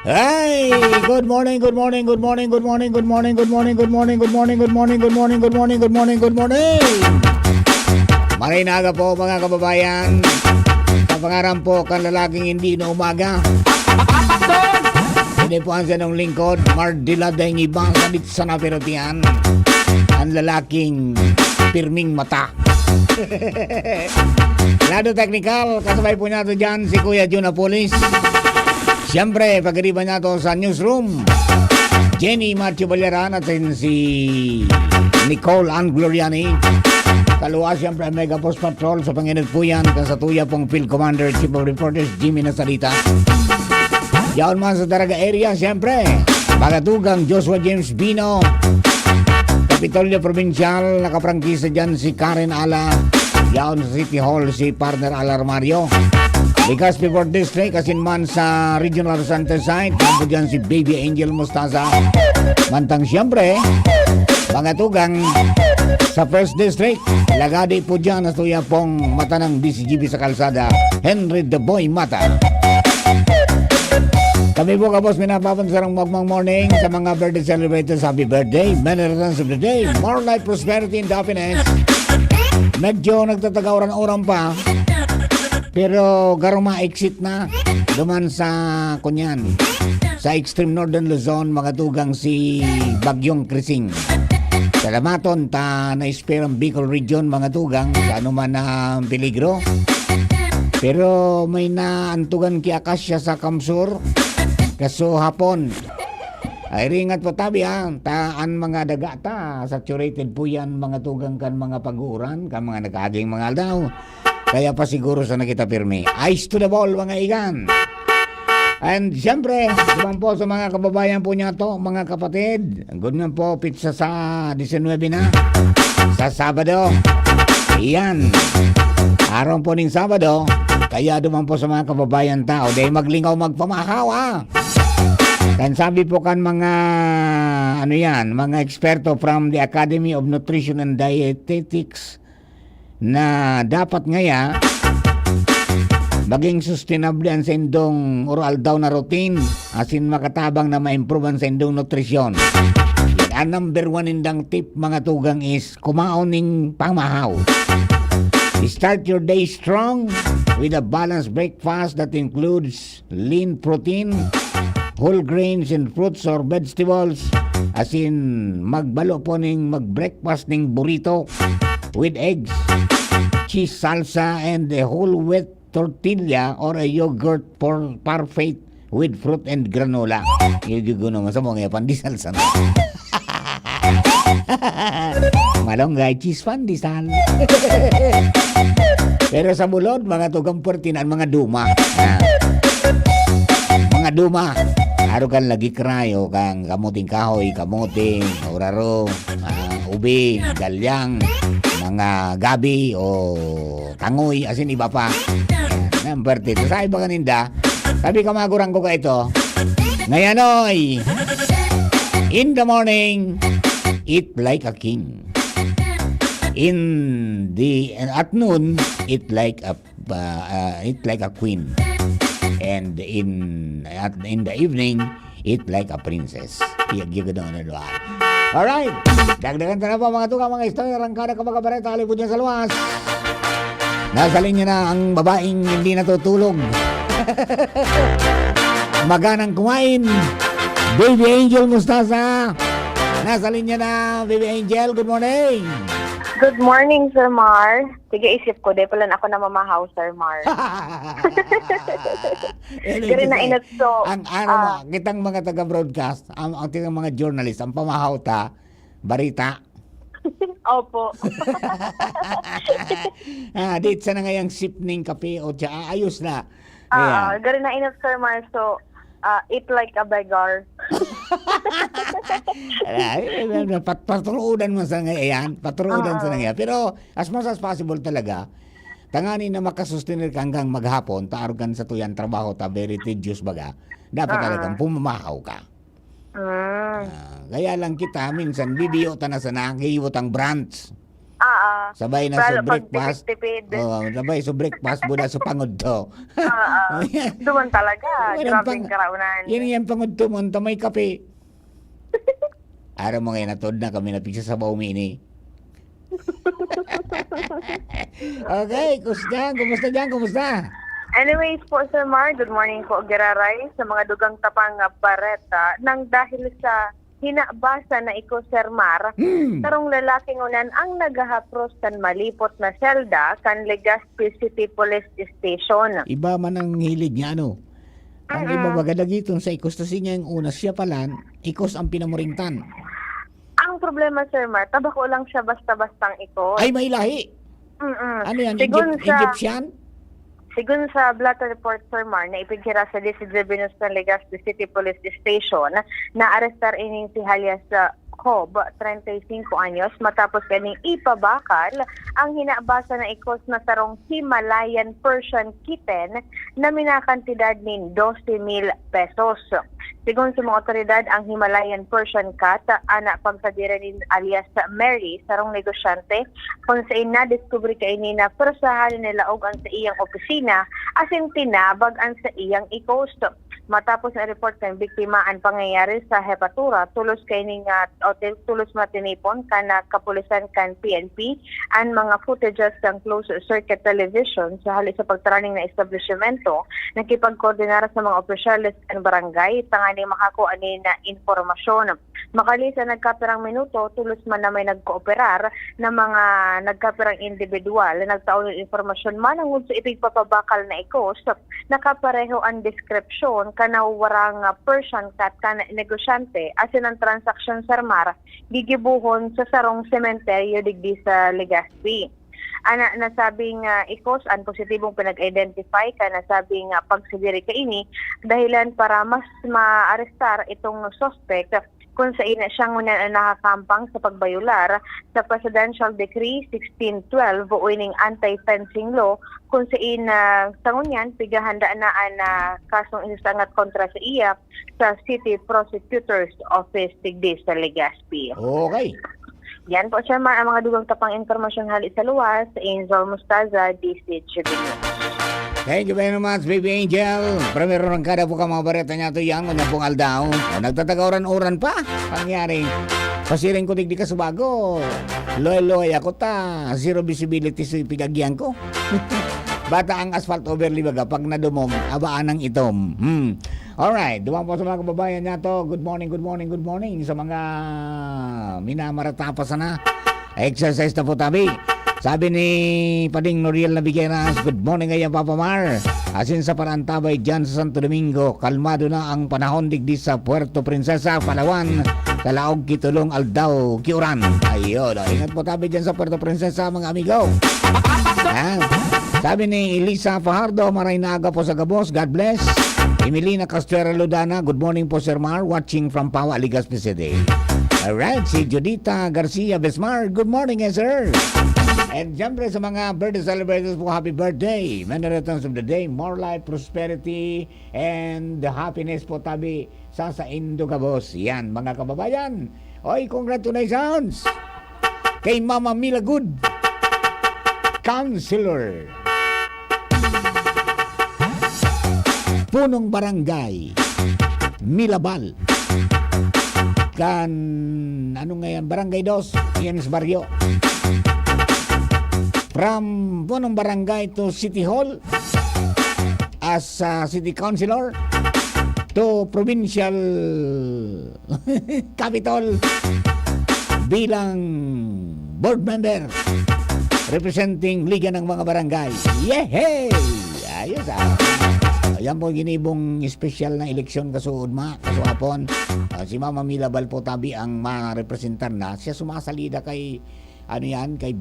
Hey, good morning, good morning, good morning, good morning, good morning, good morning, good morning, good morning, good morning, good morning, good morning, good morning, good morning. Magandang po mga kababayan. Sa pangaran po kan lalaking hindi na umaga. Hindi po ang sanong lingkod, Mardila dahil ibang sabit sa napirotian. Ang lalaking pirming mata. Lado technical, kasabay po nato dyan si Kuya Jun Apolis. Siyempre, pag-iriban nato sa newsroom, Jenny Macho Baleran at si Nicole Ann Gloriani. Kaluwa siyempre ang Mega Post Patrol sa Panginit po yan, kasatuya pong Field Commander, Chief of Reporters, Jimmy Nasarita. Yaon man sa Daraga area, siyempre, Bagatugang Joshua James Bino, Kapitolyo Provincial, nakaprangkisa dyan si Karen Ala, yaon sa City Hall si Partner Alar Mario. Likas Pibor District, asin man sa Regional Center Site, kampo dyan si Baby Angel Mostaza. Mantang siyempre, Bagatugang sa First District, lagadi po dyan na tuya pong mata ng DCGB sa kalsada, Henry the Boy Mata. Kami po kapos minapapansarang magmang morning sa mga birthday celebrators. Happy birthday, many returns of the day, more life, prosperity, and happiness. Medyo nagtatagaw-oran pa, pero garuma exit na duman sa kunyan sa extreme northern Luzon, mga tugang si Bagyong Krising. Salamaton ta na-spare ang Bicol region, mga tugang, sa anuman na peligro. Pero may naantugan ki Akasya sa Kamsur. Kaso hapon ay ringat po tabi taan mga dagata saturated po yan, mga tugang kan mga pag-uuran kan mga nagaging mga aldaw. Kaya pa siguro sa nakita pirmi. Ice to the ball, mga igan. And siyempre, naman po sa mga kababayan po niya to, mga kapatid. Good nga po, pizza sa 19 na. Sa Sabado. Iyan. Araw po ning Sabado. Kaya duman po sa mga kababayan tao, dahil maglingaw magpamahaw Dan sabi po kan mga mga eksperto from the Academy of Nutrition and Dietetics na dapat ngaya maging sustainable ang sendong oral daw na routine asin makatabang na ma-improve ang sendong nutrisyon. Ang number 1 indang tip, mga tugang, is kumaon ning pamahaw. Start your day strong with a balanced breakfast that includes lean protein, whole grains and fruits or vegetables. As in, magbalo po ning mag-breakfast ning burrito with eggs, cheese, salsa, and a whole wheat tortilla or a yogurt for parfait with fruit and granola. Yung naman sa mga pandesal sa malonggay, cheese pandesal. Pero sa bulod, mga tugang puertinan, mga duma. Mga duma. Aro kan lagi krayo kang kamuting kahoy, kamuting, oraro, ubi, galyang, mga gabi o tangoy, asin iba pa. Number 2. Sa iba kaninda, sabi ka magurang ko ka ito. Ngayon oy, in the morning, eat like a king. At noon, eat like a queen. And in the evening, eat like a princess. Alright, dagdagan na po mga tuka, mga istorya, rangkada, kabagabareta, halipod niya sa luwas. Nasa linya na ang babaeng hindi natutulog. Maganang kumain. Baby Angel Mostaza. Nasa linya na, Baby Angel, good morning. Good morning, Sir Mar. Sige, isip ko, di pala ako na mamahaw, Sir Mar. Gari na inat so. Kitang mga taga-broadcast, ang tinang mga journalist, ang pamahaw ta, barita. Opo. Dito sa na ngayang sip ng kape o tsa, ayos na. Gari na inat, Sir Mar, so eat like a beggar. Paturudan mo sa ngayon. Paturudan sa ngayon. Pero as much as possible talaga, tangani na makasustinir ka hanggang maghapon, taarugan sa tuyan trabaho ta, very tedious baga, dapat talagang pumamahaw ka. Kaya lang kita, minsan bibiyo ta na sa nakihiwot ang branch. Sabay na sa Lalo pag breakfast. tipid-tipid. Sabay sa breakfast buda sa pangod to. Duman talaga. Walang Grabing karaunan. Yan yung pangod to mo, may kape. Araw mo ngayon natod na kami napigsa sa baumini. Okay, kumusta dyan? Anyways po, Sir Mar, good morning po, Giraray, sa mga dugang tapang bareta. Nang dahil sa hinabasa na iko, Sir Mar, tarong lalaking unan ang nagahapros kan malipot na selda kan Legazpi City Police Station. Iba man ang hilig niya, ano? Ang iba bagadagiton sa ikos na siya yung una siya palan, ikos ang pinamuringtan. Ang problema, Sir Mar, tabako lang siya basta-bastang iko. Ay, may lahi. Ano yan? Egyptian? Sigun sa Blatter Report, Sir Mar, na ipigira sa Distribution ng Legazpi City Police Station na arestar ining si Halias Cobb, 35 anyos, matapos kaning ipabakal ang hinabasa na ikos na sarong Himalayan Persian kitten na minakantidad nin 12,000 pesos. Sigun sa mga otoridad, ang Himalayan Persian cat, anak pagsadira ni alias Mary, sarong negosyante, kung sa na-discover kay ni na persahan nila og ang sa iyang opisina, asin tinabag ang sa iyang i-coast. Matapos na report kay biktima ang pangyayari sa Hepatura, tulos kay ning hotel tulos matinipon kana kapulisan kan PNP ang mga footages ng closed circuit television sa hali sa pagtraning na establishmento, nakipagkoordinar sa mga opisyales ng barangay tangani makako ani na informasyon. Makali sa nagkapirang minuto, tulos man na may nagkooperar na mga nagkapirang individual na nagtaon ng informasyon man ang sa ipigpapabakal na ikos, nakapareho ang description kanawarang Persian cat kan negosyante asin ang transaction, Sir Mar, gigibuhon sa sarong sementeryo digdi sa Legazpi. Ana nasabing ikos ang positibong pinag-identify ka nasabing pagsidiri ka ini dahilan para mas maarestar itong suspect kung sa ina siyang nakakampang sa pagbayular sa Presidential Decree 1612 o ining anti-fencing law kung sa ina sangunyan pigahandaan na kasong isasangat kontra sa iya sa City Prosecutor's Office digdi sa Legazpi. Okay. Yan po, Sir Mar, ang mga dugang tapang informasyon hali sa luwas sa Angel Mustaza, DCH. Thank you very much, Baby Angel. Primero ng kada po ka mga bareta niya ito yang kanya pong aldaw. Nagtatagawaran-uran pa. Pangyari. Pasiring ko digdi ka subago. Loy-loy ako ta. Zero visibility sa pigagyan ko. Bata ang asphalt overlay baga pag nadumog, abaan ng itom. Alright, dumaan po sa mga kababayan niya to. Good morning sa mga minamaratapas na. Exercise na po tabi. Sabi ni Pading Noriel Navigueras, good morning ngayon Papa Mar. Asin sa parantabay dyan sa Santo Domingo, kalmado na ang panahon digdi sa Puerto Princesa, Palawan, Talaog, Kitulong, Aldao, Kiuran. Ayun, ingat po tabi dyan sa Puerto Princesa mga amigo. Sabi ni Elisa Fajardo, maray na aga po sa Gabos, God bless. Emilina Castuera Lodana, good morning po Sir Mar, watching from Pawa, Legazpi City. Alright, si Judita Garcia Besmar, good morning sir. And siyempre sa mga birthday celebrators po, happy birthday. Many returns of the day, more life, prosperity, and the happiness po tabi sa Indogabos. Yan mga kababayan. Oy, congratulations kay Mama Mila Good, Councilor, Punong Barangay, Milabal, kan ano ngayon, Barangay 2, Ienes Barrio. From Punong Barangay to City Hall as City Councilor to Provincial Capital bilang board member representing Liga ng mga Barangay. Yehey! Ayos Ayan po ginibong special na eleksyon kasuod kasuapon. Si Mama Milabal po tabi ang ma-representar na. Siya sumasalida kay kay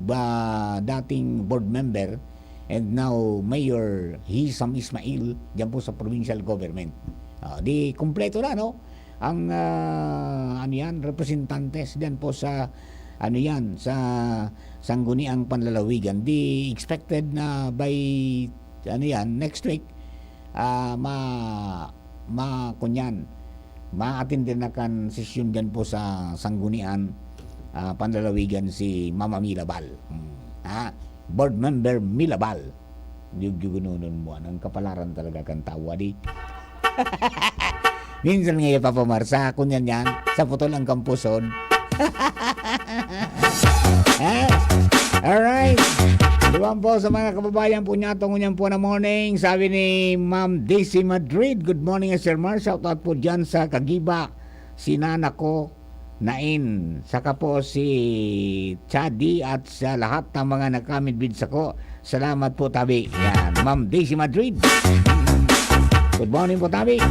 dating board member and now Mayor Hisam Ismail diyan po sa provincial government. Di kumpleto na ang representantes diyan po sa sa Sangguniang Panlalawigan. Di expected na by next week maattend na kan session diyan po sa Sanggunian panlalawigan si Mama Milabal. Board member Milabal. Yung gununon mo, ang kapalaran talaga kang tawa di. Minsan ngayon papamarsa, kunyan yan, sa putol ang kampusod. Alright. Diwan po sa mga kababayan po niya tungunyan po na morning. Sabi ni Ma'am Daisy Madrid, good morning Sir Mar. Shout out po dyan sa Kagiba. Si Nana ko, Nain. Saka po si Chadi at sa lahat ng mga nagkamit bids ako. Salamat po Tabi. Yan, Ma'am Daisy Madrid. Good morning po Tabi.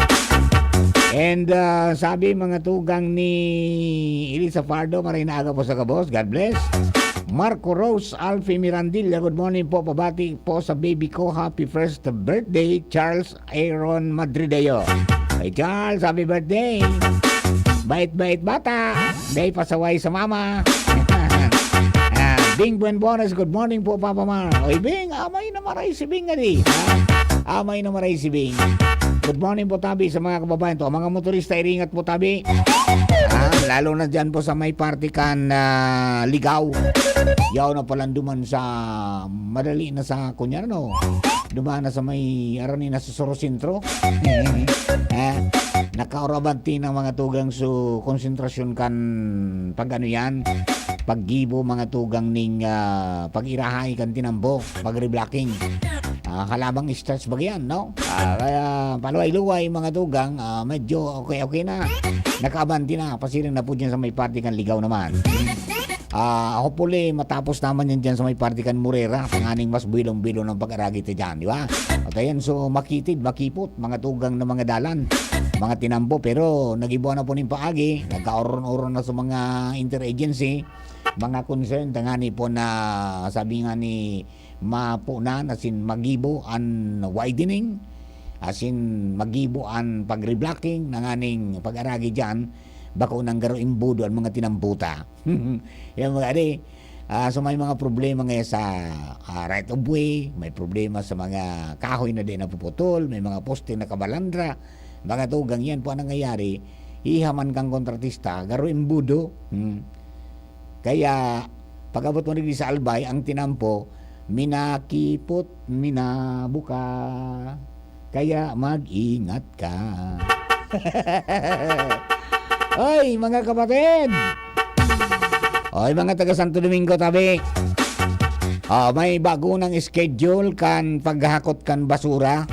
And sabi mga tugang ni Elisa Fardo, maraming naaga po sa kabos. God bless. Marco Rose Alfie Mirandilla, good morning po. Pabati po sa baby ko. Happy first birthday, Charles Aaron Madrideo. Hey Charles, happy birthday. Bait-bait bata. Day pasaway sa mama. Bing Buenbones, good morning po Papa Mar. Oy Bing, amay na maray si Bing adi. Amay na maray si Bing. Good morning po Tabi sa mga kababayan to. Mga motorista, iringat po Tabi. Lalo na dyan po sa may party kan ligaw. Yaw na palang duman sa madali na sa kunyar no. Duman na sa may arani na sa Sorosintro. Nakaurabanti ng mga tugang su konsentrasyon kan pag ano yan. Paggibo mga tugang ning pag-irahay kan tinambo. Pag-reblocking. Kalabang stretch bagyan, no? Kaya paluway-luway mga tugang, medyo okay na. Nakabanti na, pasiring na po dyan sa may party kan ligaw naman. Hopefully, matapos naman yan dyan sa may party kan Murera, panganing mas bilong-bilong ng pag-aragit dyan, di ba? At ayan, so makitid, makipot, mga tugang na mga dalan, mga tinambo, pero nagibuan na po ng paagi, nagka-oron-oron na sa mga interagency, mga concern, tangani po na sabi nga ni mapunan asin magibo an widening asin magibo an pag-reblocking nanganing pag-aragi dyan bako nang garo imbudo ang mga tinambuta. Yan mga adi so may mga problema ngayon sa right of way, may problema sa mga kahoy na din napuputol, may mga poste na kabalandra, mga tugang yan po ang nangyayari. Ihaman kang kontratista garo imbudo. Kaya pag-abot mo rin sa Albay ang tinampo minakipot, minabuka, kaya mag-ingat ka. Oy, mga kapatid! Oy, mga taga Santo Domingo Tabi. May bago ng schedule kan paghakot kan basura.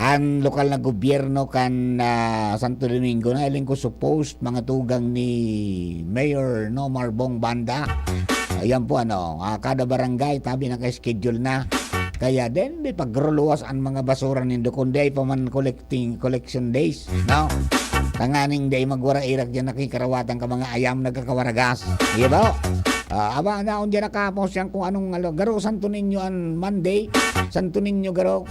Ang lokal na gobyerno kan Santo Domingo na iling ko supposed mga tugang ni Mayor Nomar Bong Banda. Ayan po kada barangay tabi naka-schedule na. Kaya din may pagruluwas ang mga basura nindo kundi pa man collection days, no? Tanganing day magwara irak dyan nakikarawatan ka mga ayam nagkakawaragas. Iya ba? Aba naon dyan nakapos yan kung anong garo Santo Niño an Monday, Santo Niño garo.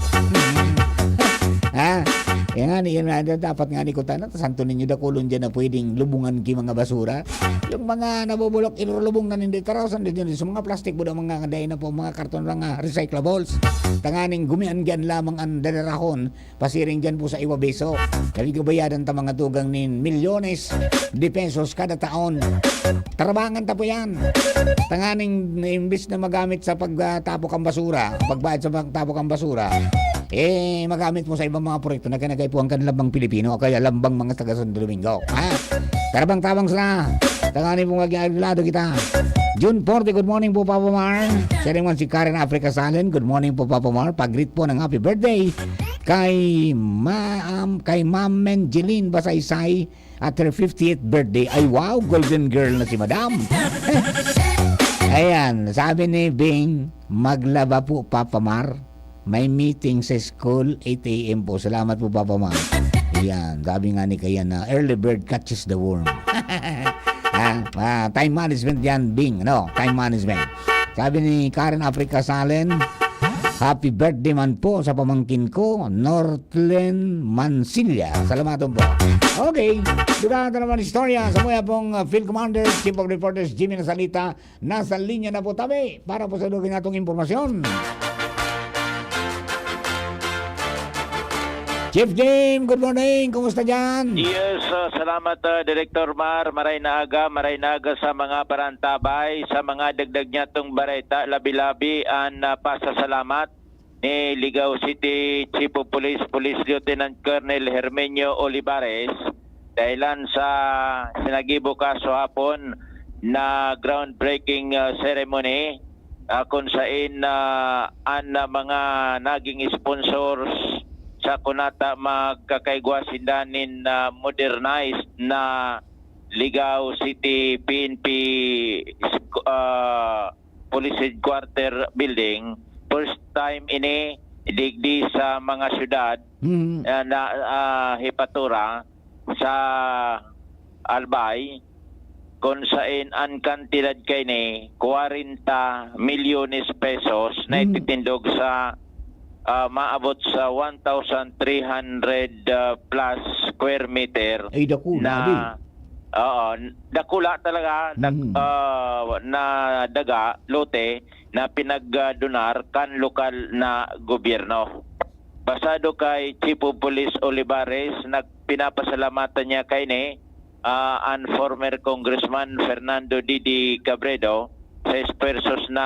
Yan nga dapat nga ni ko tanong Santo Niño da kulon dyan na pwedeng lubungan ki mga basura. Yung mga nabubulok ilulubong na hindi karawasan din sa mga plastic buda mga kanday na po mga karton lang recyclables. Tanganing gumian dyan lamang ang dadarahon pasiring dyan po sa Iwabeso. Kaya bayadan ta mga tugang nin milyones de pesos kada taon. Tarabangan ta po yan. Tanganing imbis na magamit sa pagtapok ang basura, pagbayad sa pagtapok ang basura, magamit mo sa ibang mga proyekto na kanagay po ang kanlabang Pilipino o kaya lambang mga taga Santo Domingo. Tarabang-tabang sila. Tanganin po mag-aglado kita. June 40, good morning po Papa Mar. Siya naman si Karen Africa Salen. Good morning po Papa Mar. Pag-greet po ng happy birthday kay Ma'am Menjeline Basaysay at her 50th birthday. Ay wow, golden girl na si Madam. Ayan, sabi ni Bing, maglaba po Papa Mar. May meeting sa school 8 a.m. po. Salamat po Papa Mar. Ayan, sabi nga ni kaya na early bird catches the worm. Time management yan, Bing. Time management. Sabi ni Karen Africa Salen, happy birthday man po sa pamangkin ko, Northland Mansilla. Salamat po. Okay, dugaan na naman istorya sa mga pong Field Commander, Chief of Reporters, Jimmy Nasalita. Nasa linya na po tabi para po sa dugin natong impormasyon. Chief Jim, good morning. Kumusta dyan? Yes, salamat Director Mar. Maray na aga sa mga parantabay, sa mga dagdag niya tong bareta, labi-labi an pasasalamat ni Ligao City Chief of Police, Police Lieutenant Colonel Hermenio Olivares dahilan sa sinagibo kaso hapon na groundbreaking ceremony kung saan ang mga naging sponsors sa kunata magkakaigwasindanin na modernized na Ligao City PNP Police Headquarter Building. First time ini digdi sa mga syudad na Hipatura sa Albay kung saan ang kantidad kay ni 40 milyones pesos na ititindog sa maabot sa 1,300 plus square meter Ay, dako, na dakula talaga na daga lote na pinagdonar kan lokal na gobyerno. Basado kay Chief of Police Olivares, nagpinapasalamatan niya kay ni and former Congressman Fernando Didi Cabredo sa espersos na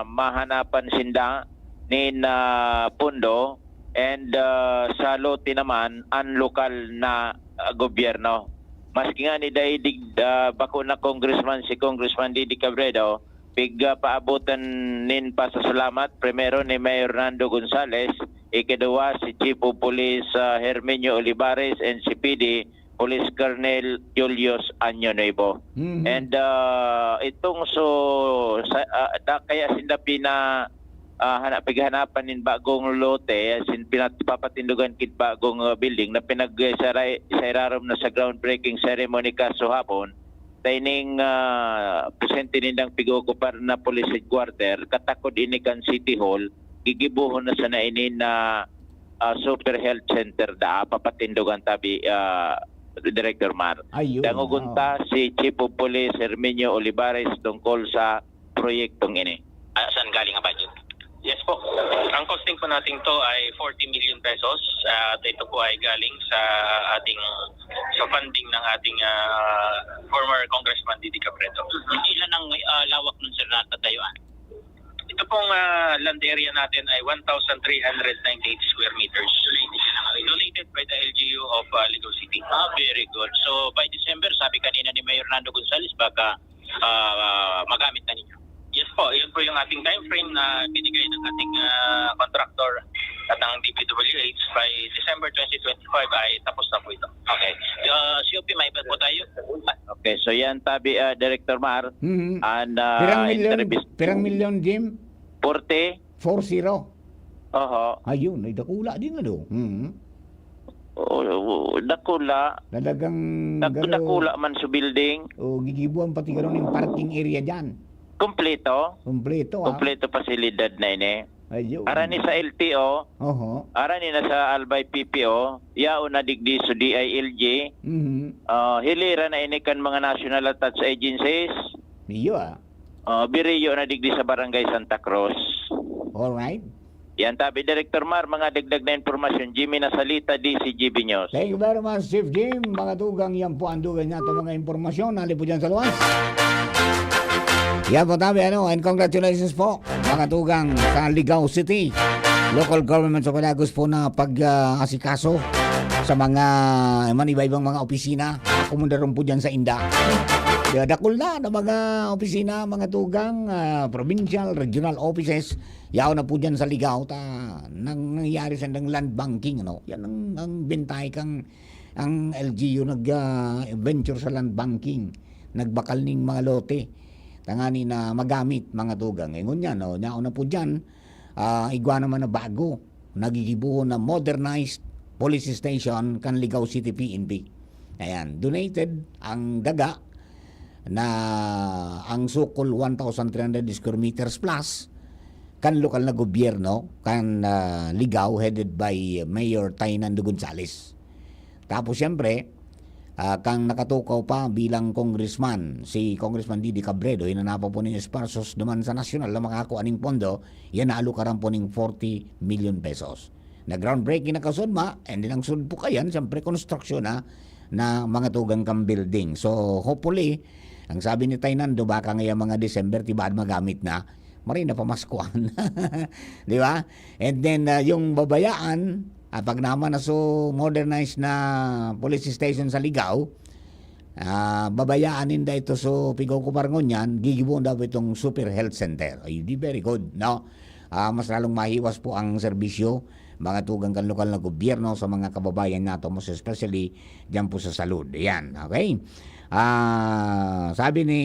mahanapan sinda ni pundo and sa lote naman ang lokal na gobyerno. Maski nga ni daidig bako na congressman si Congressman Didi Cabredo, paabutan nin pasasalamat primero ni Mayor Nando Gonzales, ikaduwa si Chief of Police Hermenio Olivares and si PD Police Colonel Julius Anyo Nuevo. And itong kaya sinda paghanapan nin bagong lote sin pinapapatindugan kit bagong building na pinag-sairarom na sa groundbreaking ceremony kaso hapon taining presente nindang pigokupar na police headquarter katakod ini kan City Hall gigibuhon na sa nainin na super health center da papatindugan tabi Director Mar. Dangugunta si Chief of Police Hermenio Olivares tungkol sa proyektong ini. Saan galing ang budget? Yes po. Ang costing po natin to ay 40 million pesos at ito po ay galing sa funding ng ating former Congressman Didi Cabredo. Ilan ang lawak ng sir na tatayuan? Ito pong land area natin ay 1,398 square meters. Donated by the LGU of Ligao City. Very good. So by December, sabi kanina ni Mayor Nando Gonzales, baka magamit na ninyo. Yes po, yun po yung ating time frame na binigay ng ating contractor at ang DPWH by December 2025 ay tapos na po ito. Okay. COP, may iba po tayo. Okay, so yan tabi Director Mar. And Pirang milyon, Jim? 40. 40. Oho. Ayun, ay dakula din na do. Dakula. Talagang Dakula man sa building. Gigibuan pati gano'n yung parking area dyan. Kompleto. Kompleto. Kompleto pasilidad na ini. Ayun. Arani sa LTO. Oho. Arani na sa Albay PPO. Yao na digdi sa DILG. Hilira na ini kan mga national attached agencies. Iyo Biriyo na digdi sa Barangay Santa Cruz. Alright. Yan tabi Director Mar, mga dagdag na informasyon. Jimmy Nasalita, DCGB News. Thank you very much, Chief Jim. Mga tugang, yan po ang dugan niya itong mga informasyon. Nali po dyan sa luwas. Yan po tabi, and congratulations po, mga tugang sa Ligao City. Local government sa Calagos po na pag-asikaso sa mga iba-ibang mga opisina. Kumundaron po dyan sa Inda. Dakul na ng mga opisina, mga tugang, provincial, regional offices. Yaw na po dyan sa Ligao nangyayari sa land banking. Yan ang bintay kang ang LGU nag-venture sa land banking. Nagbakal ning mga lote. Tangani na magamit mga tugang. Ngayon yan, yaw na po dyan. Igwa naman na bago. Nagigibuho na modernized police station kan Ligao City PNP. Ayan, donated ang daga na ang sukol 1,300 square meters plus kan lokal na gobyerno kan Ligao headed by Mayor Tainando Gonzales. Tapos siyempre kang nakatukaw pa bilang congressman si Congressman Didi Cabredo, hinanapan po ng esparsos naman sa nasyonal na makakuha ng pondo, yan naalo ka rin po ng 40 million pesos na groundbreaking na kasudma, and din ang sud po kayan, siyempre construction na mga tugang kang building. So hopefully, ang sabi ni Tainando, baka ngayong mga December, tibaan magamit na, marin na pamaskuhan. Di ba? And then, yung babayaan, pag naman na so modernized na police station sa Ligao, babayaan ninda ito so Pigaw Kuparngon yan, gigibon daw itong super health center. Ay, di very good, no? Mas lalong mahiwas po ang serbisyo, mga tugang kan lokal na gobyerno sa mga kababayan nato, most especially dyan po sa salud. Yan, okay? Sabi ni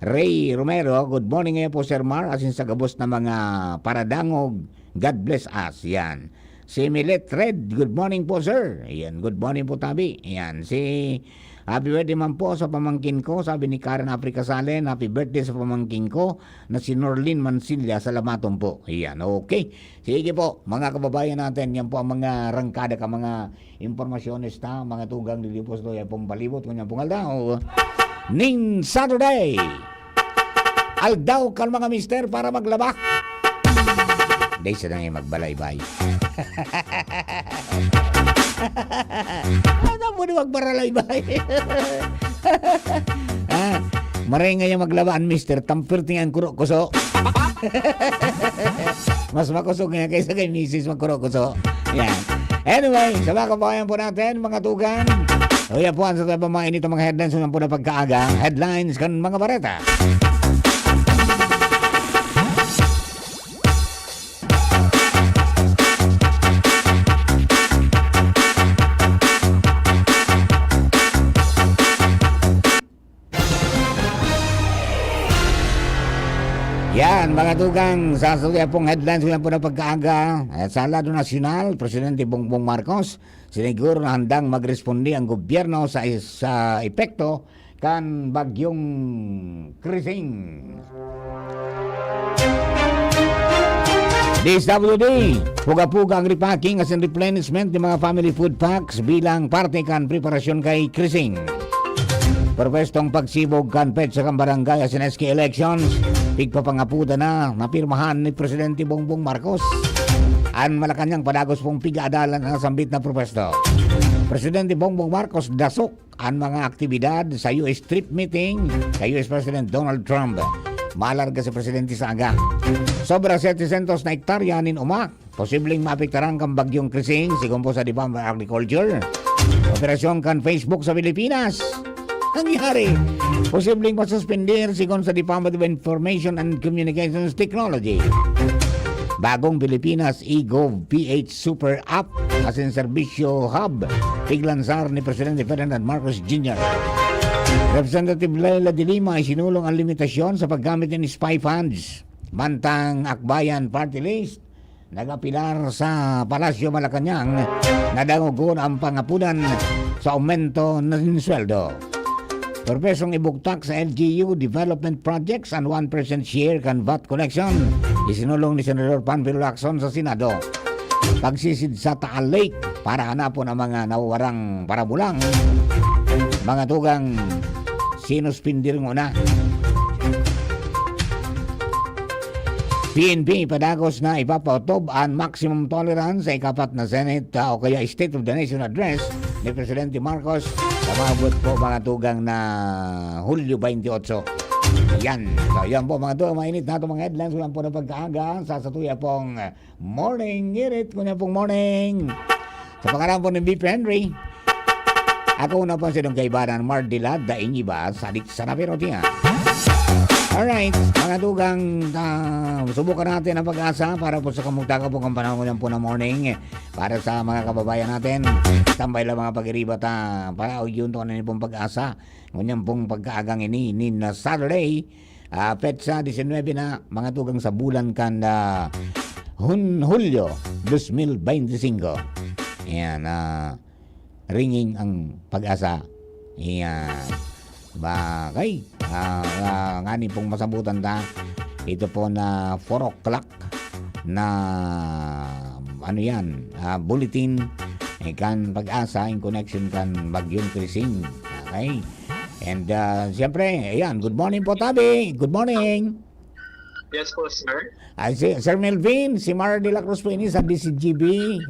Ray Romero, good morning ngayon po Sir Mar, asin sa gabos na mga paradangog, God bless us. Yan. Si Milet Red, good morning po sir. Yan, good morning po tabi. Yan, si happy birthday man po sa pamangkin ko, sabi ni Karen Africa Salen, happy birthday sa pamangkin ko na si Norlin Mansilla, salamaton po. Yan, okay. Sige po, mga kababayan natin, yan po ang mga rangkada ka, mga informasyones na, mga tugang nilipos do, yan pong palibot, kanya pong aldaw. Ning Saturday, aldaw kan mga mister para maglaba. Day sa nang magbalay-bay. Ano mo na magbaralay-bay? Maray nga yung maglabaan, mister. Tampirting ang kuro-kuso. Mas makusog nga kaysa kay misis magkuro-kuso. Yan. Anyway, sa mga kabayan po natin, mga tugan. O yan po, ang sa tabi mga inito mga headlines po na pagkaaga. Headlines kan mga bareta. Yan, mga tugang, sa pong headlines ko po na pagkaaga. Sa lado nasyonal, Presidente Bongbong Marcos, siniguro na handang magrespondi ang gobyerno sa epekto kan bagyong Krising. DSWD, puga-puga ang repacking as in replenishment ng mga family food packs bilang parte kan preparasyon kay Krising. Perpestong pagsibog kan petsa kang barangay as in SK elections, pigpapangapuda na napirmahan ni Presidente Bongbong Marcos. Ang Malacanang padagos pong pigaadalan na sambit na propesto. Presidente Bongbong Marcos dasok ang mga aktibidad sa US trip meeting kay US President Donald Trump. Malarga si Presidente sa aga. Sobra 700 na hektarya nin umak. Posibleng maapektaran kang bagyong Krising sigon po sa Department of Agriculture. Operasyon kan Facebook sa Pilipinas. Nangyari, posibleng masuspender sigon sa Department of Information and Communications Technology. Bagong Pilipinas eGov PH Super App as in Serbisyo Hub, iglansar ni Presidente Ferdinand Marcos Jr. Representative Leila de Lima ay sinulong ang limitasyon sa paggamit ng spy funds. Mantang Akbayan Party List, nagapilar sa Palasyo Malacanang, nadangugon ang pangapunan sa aumento ng sweldo. Perpesong ibugtak sa LGU development projects and 1% share kan VAT collection. Isinulong ni Senador Panfilo Lacson sa Senado. Pagsisid sa Taal Lake para hanapon ang mga nawawarang parabulang. Mga tugang sinuspindir muna. PNP padagos na ipapautob ang maximum tolerance sa ikapat na Senate o kaya State of the Nation Address ni Presidente Marcos sa mabot po mga tugang na Hulyo 28. Yan. So yan po mga tugang, mainit na itong mga headlines. Walang po na pagkaaga sa satuya pong morning. Ngirit ko na pong morning. Sa pangalan po ng BP Henry, ako na po sinong kaibanan Mardila Daing Iba sa Napirotia. Alright, mga tugang, subukan natin ang pag-asa para po sa kamugtaga po ang panahon po ng morning para sa mga kababayan natin. Tambay lang mga pag-iribat para yun to na pong pag-asa. Ngunyan pong pagkaagang ini na Saturday, petsa 19 na mga tugang sa bulan kan Hulyo 2025. Ayan, ringing ang pag-asa. Ayan. Bagay, ngani pong masabutan ito po na 4 o'clock na ano yan, bulletin kan pag-asa in connection kan bagyong Krising. Okay, and siyempre, ayan, good morning po Tabi, good morning. Yes po, sir. Sir Melvin, si Mar de la Cruz po ini sa DCGB.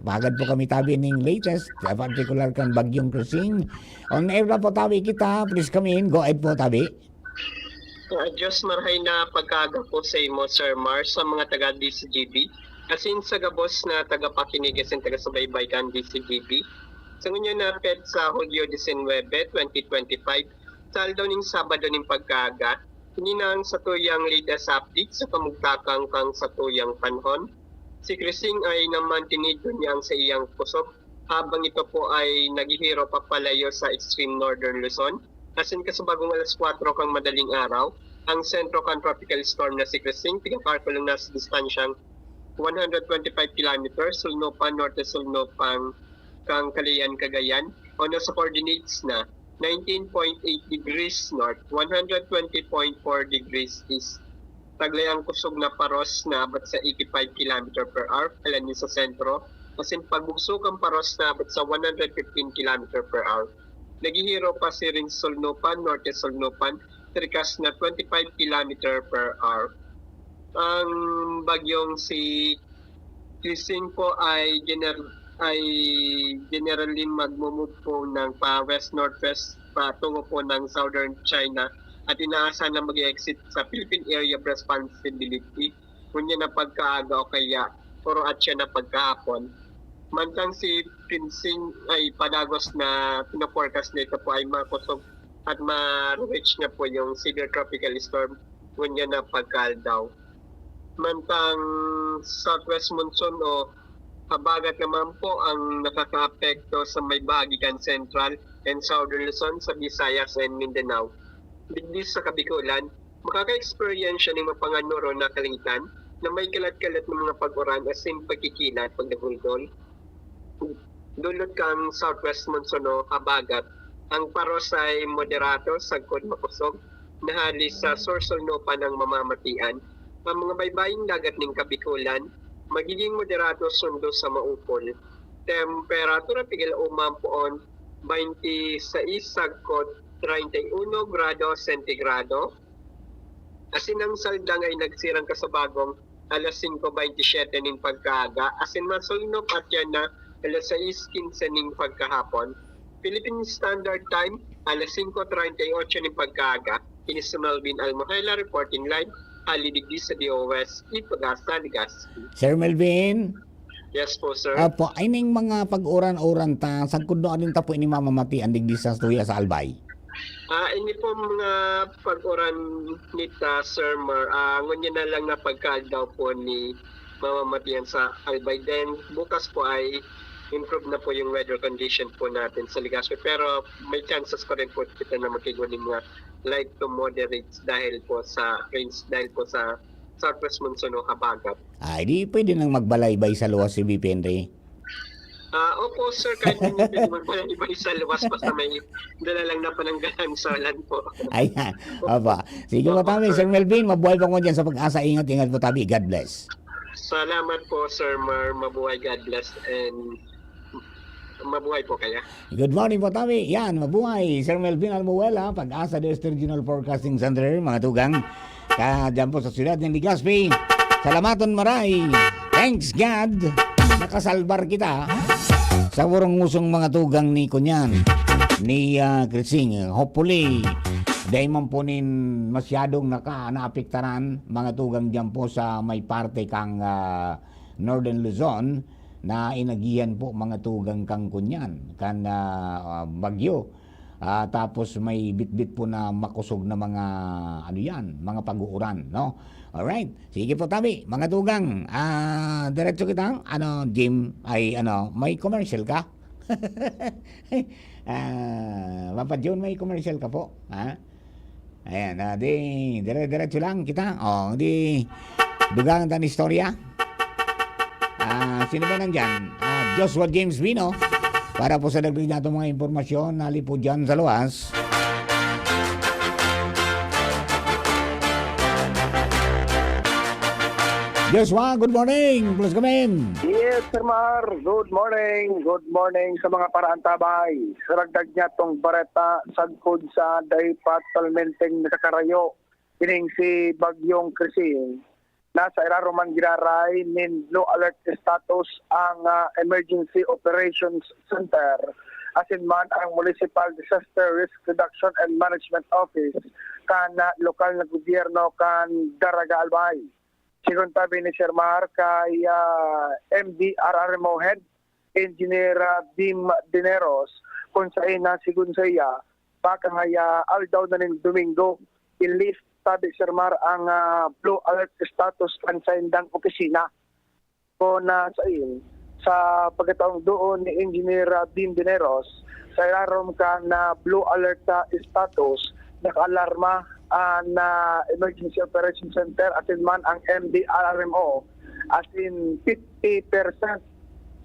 Bagad po kami tabi ning latest, particular kan Bagyong Cruising. On air na po tabi kita, please come in. Go ahead po tabi. Diyos marahay na pagkaga po sa imo, Sir Mar, sa mga taga-DCGB. Asin sa gabos na taga-pakinig asin taga-subaybay kan DCGB. Sa ngunyo na pet sa Hulyo 19, 2025, saldo ning Sabado ning pagkaga, hininang sa tuyang latest update sa pamugtakang kang sa tuyang panhon. Si Crising ay naman tinido niyang sa iyang pusok habang ito po ay naghihiro papalayo sa extreme northern Luzon. Asin kasubagong alas 4 kang madaling araw, ang sentro kan tropical storm na si Crising, tigakarkulong na sa distansyang 125 kilometers, sulnopan, norte sulnopan kang Calayan, Cagayan, o nasa coordinates na 19.8 degrees north, 120.4 degrees east. Taglayang kusog na paros na abot sa 85 km per hour, alanin sa sentro, kasin pagbugsok ang paros na abot sa 115 km per hour. Naghihiro pa si ring sulnopan, norte sulnopan, trikas na 25 km per hour. Ang bagyong si Crising po ay generally magmumove po ng pa west-northwest patungo po ng southern China at inaasahan na mag-exit sa Philippine Area of Responsibility kunya na pagkaaga o kaya puro at siya na pagkahapon. Mantang si Crising ay padagos na pinaforecast nito po ay makusog at ma-reach na po yung severe tropical storm kunya na pagkaldaw. Mantang southwest monsoon o habagat naman po ang nakaka-apekto sa may bahagi kan Central and Southern Luzon sa Visayas and Mindanao. Digdi sa Kabikulan, makaka-experience siya ng mapanganuro na kalingitan na may kalat-kalat ng mga pag-uran as in pagkikilat, pagdagulgol. Dulot kang southwest monsoon o habagat, ang paros ay moderato, sagkod makusog, nahalis sa sorsolnopan ng mamamatian. Ang mga baybaying dagat ng Kabikulan, magiging moderato sundo sa maupol. Temperatura pigil umampoon 26 sagkot 31 grado sentigrado. Asin ang saldang ay nagsirang kasabagong alas 5:27 ning pagkaaga. Asin masulnop at yan na alas 6:15 ning pagkahapon. Philippine Standard Time alas 5:38 ning pagkaaga. Ini si Melvin Almohela reporting live. Halidigdi sa DOS, Ipagasa, Legazpi. Sir Melvin. Yes po, sir. Apo, ay ning mga pag-uran-uran ta, sagkod doon din ta po ini mamamati ang digdi sa tuya sa Albay. Ini po mga pag-uran nita, Sir Mar. Ngunyan na lang na pagkaldaw po ni mamamatian sa Albay. Then, bukas po ay improve na po yung weather condition po natin sa Legazpi. Pero may chances pa rin po kita na magkigunin mga light to moderate dahil po sa rains, dahil po sa southwest monsoon o habagat. Ay, di pwede nang magbalaybay sa luwas si BP Henry. Opo, sir, kahit hindi pwede magbalaybay sa luwas basta may dala lang na pananggalang sa land po. Ayan. Aba. Sige po tabi, Sir Melvin. Mabuhay po ko dyan sa pag-asa. Ingat po tabi. God bless. Salamat po, Sir Mar. Mabuhay, God bless, and mabuhay po kaya. Good morning po tabi. Yan, mabuhay. Sir Melvin Almuela, Pag-asa West Regional Forecasting Center, mga tugang. Dyan po sa siyudad ng Legazpi. Salamaton maray. Thanks God. Nakasalbar kita sa urong-usong mga tugang ni Kunyan, ni Crising. Hopefully, dahil man po nin masyadong naapektaran mga tugang dyan po sa may parte kang Northern Luzon na inagihan po mga tugang kang Kunyan, kan bagyo. Tapos may bitbit po na makusog na mga mga pag-uuran, no? Alright. Sige po tabi, mga tugang. Diretso kita. Jim, ay may commercial ka? Papa John, may commercial ka po? Ha? Ayan, diretso lang kita. Di dugangan tayo istorya. Sino ba nandyan? Joshua James Vino. Para po sa dagdag natin mga impormasyon, nali po dyan sa luwas. Joshua, good morning. Plus kamin. Yes, Sir Mar. Good morning. Good morning sa mga paraantabay. Saragdag niya tong bareta sagkod sa day patalmenteng nakakarayo. Kining si Bagyong Crising. nasa iraruman giraray nin blue alert status ang Emergency Operations Center asin man ang Municipal Disaster Risk Reduction and Management Office kan lokal na gobyerno kan Daraga Albay. Sigon tabi ni Sir Mar kay MDRRMO Head Engineer Bim Dineros kung sa ina sigun sa iya baka nga aldaw na nin Domingo i-lift tabi Sir Mar ang blue alert status kan sa indang opisina ko na sa sa pagkataong doon ni Engineer Bim Dineros sa irarom ka na blue alert status naka-alarma na Emergency Operations Center at man ang MDRRMO as in 50%,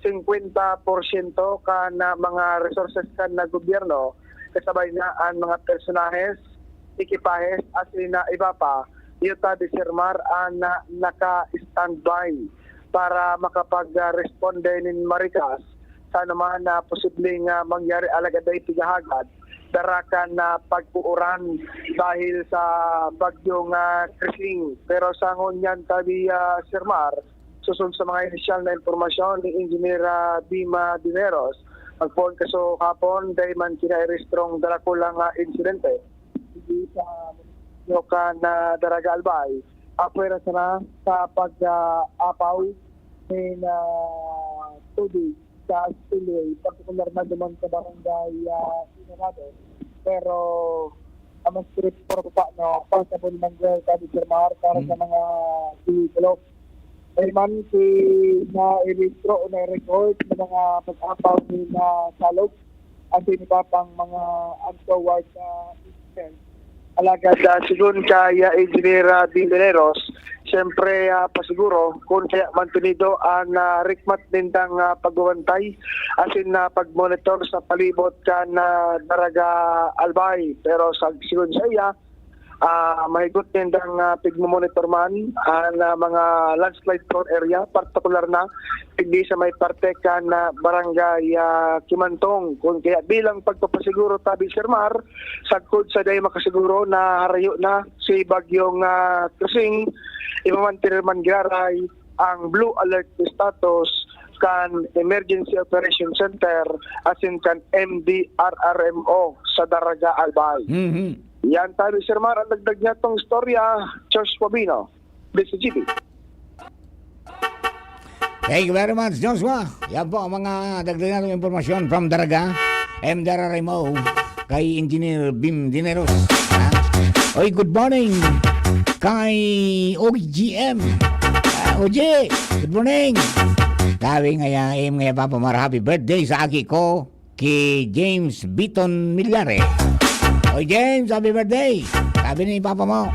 50% ka na mga resources ka na gobyerno kasabay na ang mga personahes, ekipahes at na iba pa yuta di Sir Mar na naka-standby para makapag-responde nin Maricas sa naman na posibleng mangyari alagaday tigahagad darakan na pagpuuran dahil sa bagyong Krising. Pero sa ngunyan tabi Sir Mar, susunod sa mga inisyal na informasyon ni Engineer Bima Dineros, magpon kaso kapon dahil man kinairestrong dalakulang insidente. Hindi sa lokan na Daraga Albay, apwera sana sa pag-apaw ng tubig sa spillway, partikular na naman sa barangay Inanado. Pero ang script for pa no, possible ng girl kadi Sir Mar para sa mga vehicle. Ay man si na i-registro o na-record ng mga pag-apaw ni na salog at ni papang mga untoward incidents. Alagad sigun kaya Engineer Dineros, siyempre pasiguro kung kaya mantunido ang rikmat nindang pagbabantay asin na pagmonitor sa palibot ka na Daraga Albay. Pero sa sigun sa iya, mahigot nindang pigmomonitor man ang mga landslide prone area, partikular na hindi sa may parte ka na barangay Kimantong. Kung kaya bilang pagpapasiguro tabi Sir Mar, sagkod sa day makasiguro na harayo na si bagyong Krising, imamantir man garay ang blue alert status kan Emergency Operation Center asin kan MDRRMO sa Daraga Albay. Yan tabi Sir Mar, ang dagdag niya tong storya, Charles Pabino, BCGB. Thank you very much, Joshua. Yan po ang mga dagdag natong impormasyon from Daraga, MDRRMO, kay Engineer Bim Dineros. Oy, good morning kay OGM. OG, good morning. Sabi nga Papa Mar, happy birthday sa aki ko kay James Beaton Millare. Oy James, happy birthday. Sabi ni Papa mo,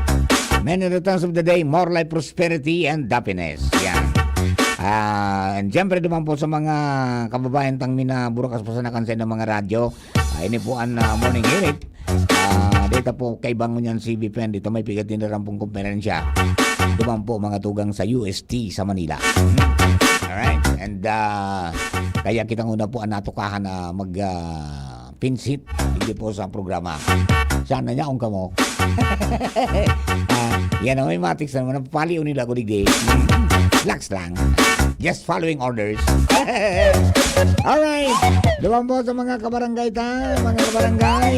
many returns of the day, more life, prosperity, and happiness. Yan. And siyempre naman po sa mga kababayan tang minaburukas po sa nakansin ng mga radyo, ini po ang morning unit. Dito po kay Bangon yan si BPN. Dito may pigat din na pong kumperensya. Duman po mga tugang sa UST sa Manila. Alright. And kaya kitang una po ang natukahan na pinsit hindi po sa programa. Sana niya kung kamo. Yan ang may matics naman. Napapaliw nila ko digdi. Relax lang. Just following orders. Alright. Duman po sa mga kabarangay mga kabarangay.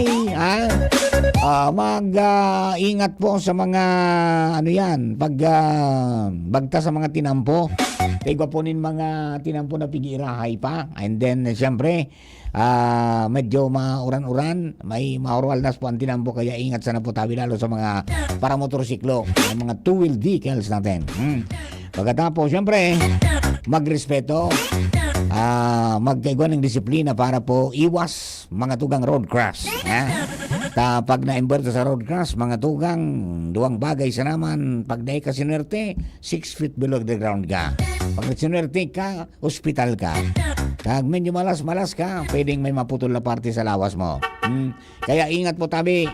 Mag-ingat po sa mga bagta sa mga tinampo. Tigwa po nin mga tinampo na pigirahay pa. And then, siyempre, medyo mauran-uran, may maurwalnas po ang tinampo, kaya ingat sana po tabi lalo sa mga paramotorsiklo, mga two-wheel vehicles natin. Pagkatapos, siyempre, magrespeto, magkaigwa ng disiplina para po iwas mga tugang road crash. Pag na-imberto sa road crash, mga tugang, duwang bagay sa naman, pag nahi ka sinwerte, 6 feet below the ground ka. Pag sinwerte ka, hospital ka. Pag medyo malas ka, pwedeng may maputol na parte sa lawas mo. Kaya ingat po tabi.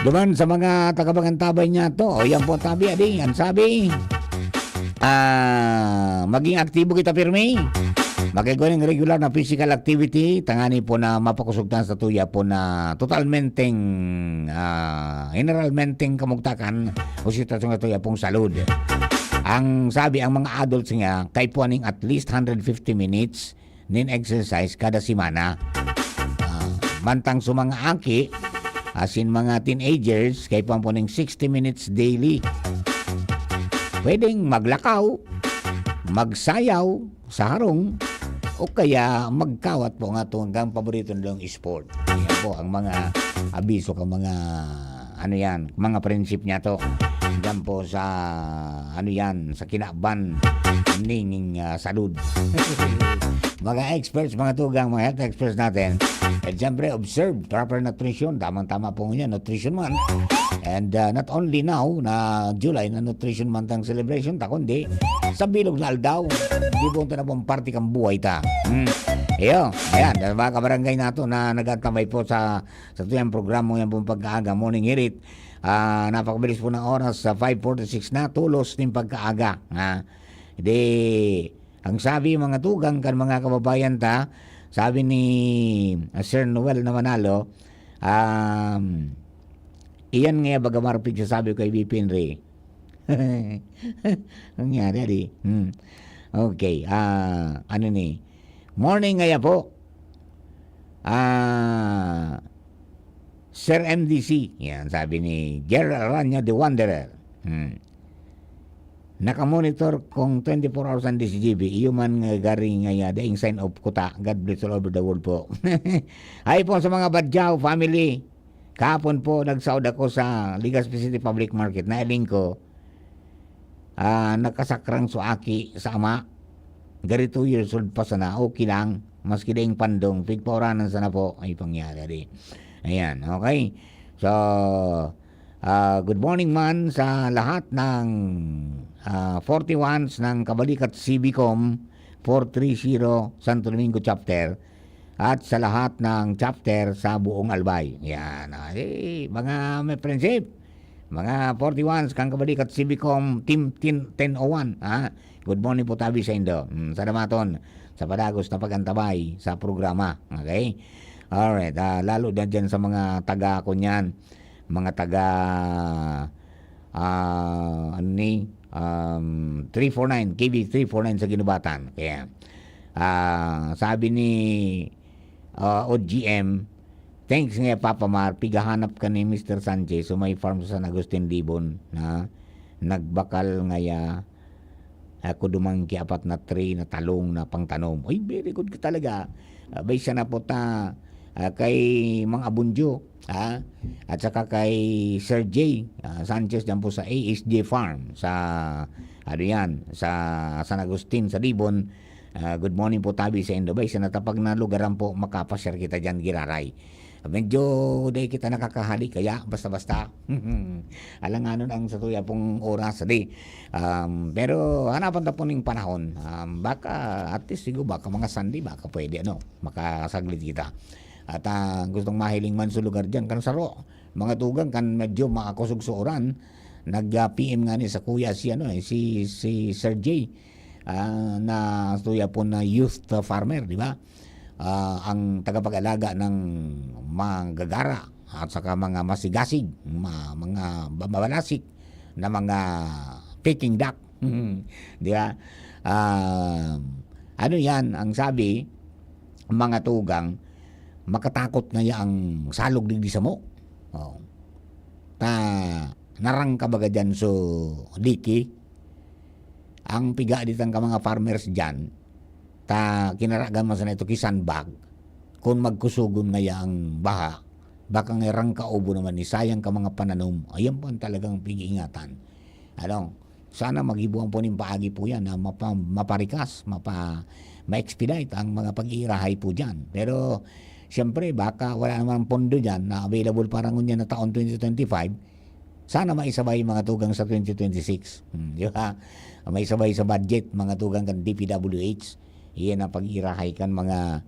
Duman sa mga tagabagantabay niya to, yan po tabi, ading, yan sabi. Maging aktibo kita pirmi. Magiging regular na physical activity, tangani po na mapakusugtan sa tuya po na totalmenteng, generalmenteng kamugtakan o sitwasyon nga tuya pong salud. Ang sabi, ang mga adults nga, kay po aning at least 150 minutes nin exercise kada semana. Mantang sa mga angki, as in mga teenagers, kay po ning 60 minutes daily. Pwedeng maglakaw, magsayaw sa harong, o kaya magkawat po nga ito hanggang paborito nilang sport. Yan po ang mga abiso ka mga mga prinsip niya to. Diyan po sa sa kinaban ning salud. Mga experts, mga tugang, mga health experts natin. And siyempre, observe proper nutrition. Tamang-tama po nga nutrition month. And not only now na July na nutrition month ang celebration, kundi sa bilog na aldaw. Di po ito na pong party kang buhay ta. Ayan, mga kabarangay nato na nagatamay po sa tuyang programa yan pong pagkaaga, morning hirit. Napakabilis po ng oras sa 5:46 na tulos ng pagkaaga. Ang sabi mga tugang kan mga kababayan ta, sabi ni Sir Noel na Manalo, iyan nga bagamarpig sa sabi ko kay BP Henry. Ang nangyari di. Okay, morning ngaya po. Sir MDC, yan sabi ni Gerald Aranya the Wanderer. Nakamonitor kung 24 hours ang DCGB, iyo man nga garing nga daing sign of kuta. God bless all over the world po. Ay po sa mga Badjao family. Kahapon po nagsaud ako sa Legazpi City Public Market. Nailing ko, nakasakrang suaki sa ama. Gari 2 years old pa sana. Okay lang. Maski daing pandong. Pigpauranan sana po. Ay pangyari. Ayan, okay. So, good morning man sa lahat ng 41s ng Kabalikat CBCom 430 Santo Domingo Chapter at sa lahat ng chapter sa buong Albay. Yan. Mga may prinsip, mga 41s kang Kabalikat CBCom Team 1001. Good morning po tabi sa Indo. Salamaton sa padagos na pagantabay sa programa. Okay? Alright. Lalo dyan sa mga taga ko niyan, mga taga 349 KB 349 sa Ginubatan. Kaya sabi ni OGM, thanks nga Papa Mar, pigahanap ka ni Mr. Sanchez so may farm sa San Agustin Libon na nagbakal ngaya ako dumangki 4 na tree na talong na pangtanom. Ay, very good ka talaga. Baysa na po ta kay Mang Abunjo, at saka kay Sir J. Sanchez dyan po sa ASJ Farm sa sa San Agustin sa Libon. Good morning po tabi sa Indobay sa natapag na lugaran po makapasyar kita dyan giraray. Medyo day kita nakakahali kaya basta-basta alanganon ang satuya pong oras pero hanapan ta po ng panahon, baka at least siguro baka mga Sunday baka pwede makasaglit kita. At gustong mahiling man sa lugar dyan kan saro mga tugang kan medyo makakusugsuran nag-PM nga ni sa kuya si Sir J na tuya po na youth farmer, di ba? Ang tagapag-alaga ng mga gagara at saka mga masigasig, mga babalasik na mga Peking duck. Di ba? Yan ang sabi mga tugang, makatakot na yang salog digdi sa mo. Narang ka baga dyan so liki ang piga ditang ka mga farmers dyan kinaragan mo sa na ito kisanbag kung magkusugon nga ang baha baka ngerang kaubo naman ni sayang ka mga pananom. Ayan po ang talagang pig-iingatan. Sana mag-ibuang po ng paagi po yan na maparikas, ma-expedite ang mga pag-iirahay po dyan. Pero siyempre baka wala naman pondo dyan na available parang ngunyan na taon 2025. Sana maisabay mga tugang sa 2026. Di ba? Maisabay sa budget mga tugang kan DPWH. Iyan ang pag-irahay kan mga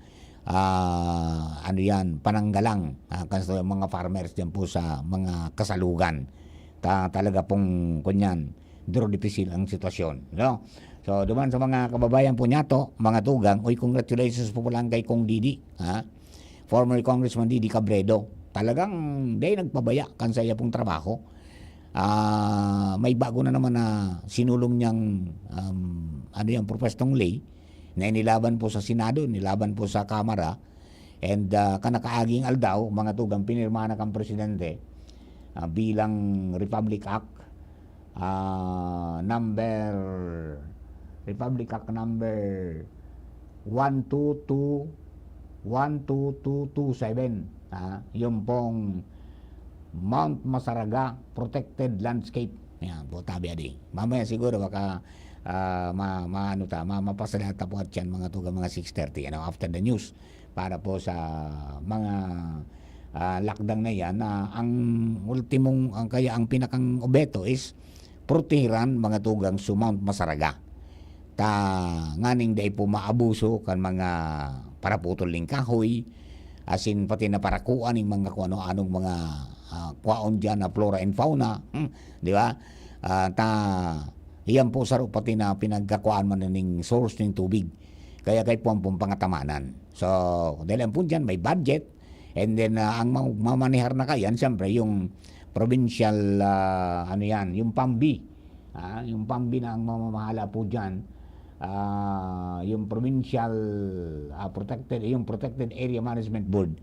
pananggalang mga farmers dyan po sa mga kasalugan. Talaga pong kunyan, duro difícil ang sitwasyon. No? So, duman sa mga kababayan po nyato, mga tugang, congratulations po lang kay Kong Didi, former Congressman Didi Cabredo. Talagang day nagpabaya kan sa iya pong trabaho. May bago na naman na sinulong niyang yung propestong lay na inilaban po sa Senado, nilaban po sa Kamara, and kanakaaging aldaw, mga tugang, pinirma na kang presidente bilang Republic Act Republic Act number 12227, yung pong Mount Masaraga Protected Landscape. Yan po, tabi adi. Mamaya siguro baka mapasalata po at yan, mga tugang, mga 6:30 after the news, para po sa mga lakdang na yan, na ang ultimong, ang pinakang obeto is protehiran, mga tugang, sa Mount Masaraga. Nganing day po maabuso kan mga paraputol ling kahoy, asin pati na parakuan ng mga kung ano-anong mga kwaon dyan na flora and fauna, di ba? Iyan po saro pati na pinagkakuan man ng source ng tubig, kaya kay po ang pangatamanan. So dahil po dyan may budget, and then ang mamanihar na kayan siyempre yung provincial yung PAMBI, yung PAMBI na ang mamamahala po dyan, yung provincial protected area management board,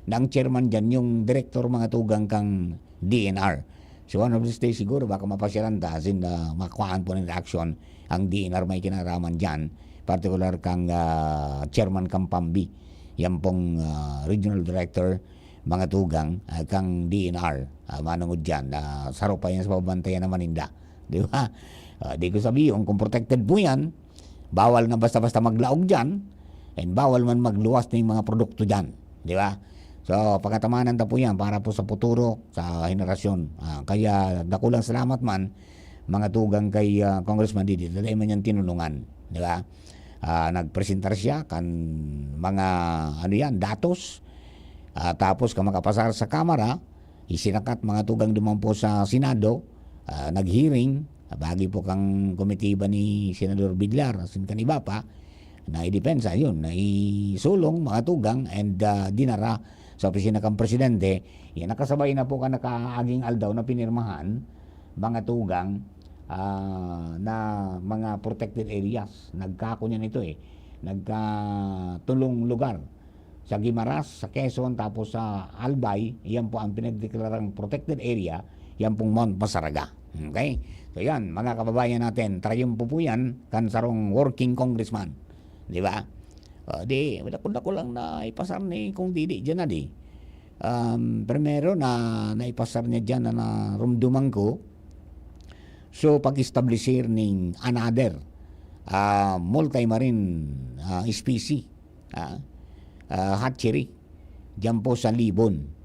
na ang chairman dyan yung director, mga tugang, kang DNR. So one of these days siguro baka mapasyalan sin makuhaan po ng action ang DNR, may kinaraman dyan, particular kang chairman kang PAMBI, yan pong regional director, mga tugang, kang DNR, manungod dyan, saro pa yan sa pabantayan na Maninda, di ba? Di ko sabihin kung protected po yan, bawal na basta-basta maglaog dyan, and bawal man magluwas ng mga produkto dyan, di ba? So, pagkatamanan ta po yan para po sa futuro, sa henerasyon. Kaya dakulang salamat man, mga tugang, kay Congressman Didi, dahil man yan tinulungan, di ba? Nagpresentar siya kan mga datos, tapos makapasar sa Kamara, isinakat, mga tugang, dumang po sa Senado, nag-hearing, bagi po kang komitiba ni Senador Villar, asin kan iba pa, na idepensa yun, na isulong, mga tugang, and dinara sa opisina kang presidente. Yan, nakasabay na po ka nakaaging aldaw na pinirmahan, mga tugang, na mga protected areas. Nagkakunya nito nagkatulong lugar sa Guimaras, sa Quezon, tapos sa Albay. Yan po ang pinagdeklarang protected area, yan pong Mount Masaraga. Okay? So yan, mga kababayan natin, trayumpo po yan kan sarong working congressman, di ba? Wala ko lang na ipasar ni Kong Didi dyan na di. Primero na naipasar niya dyan na rumdumang ko, so pag-establisher ng another multi-marine species, hatchery dyan po sa Libon.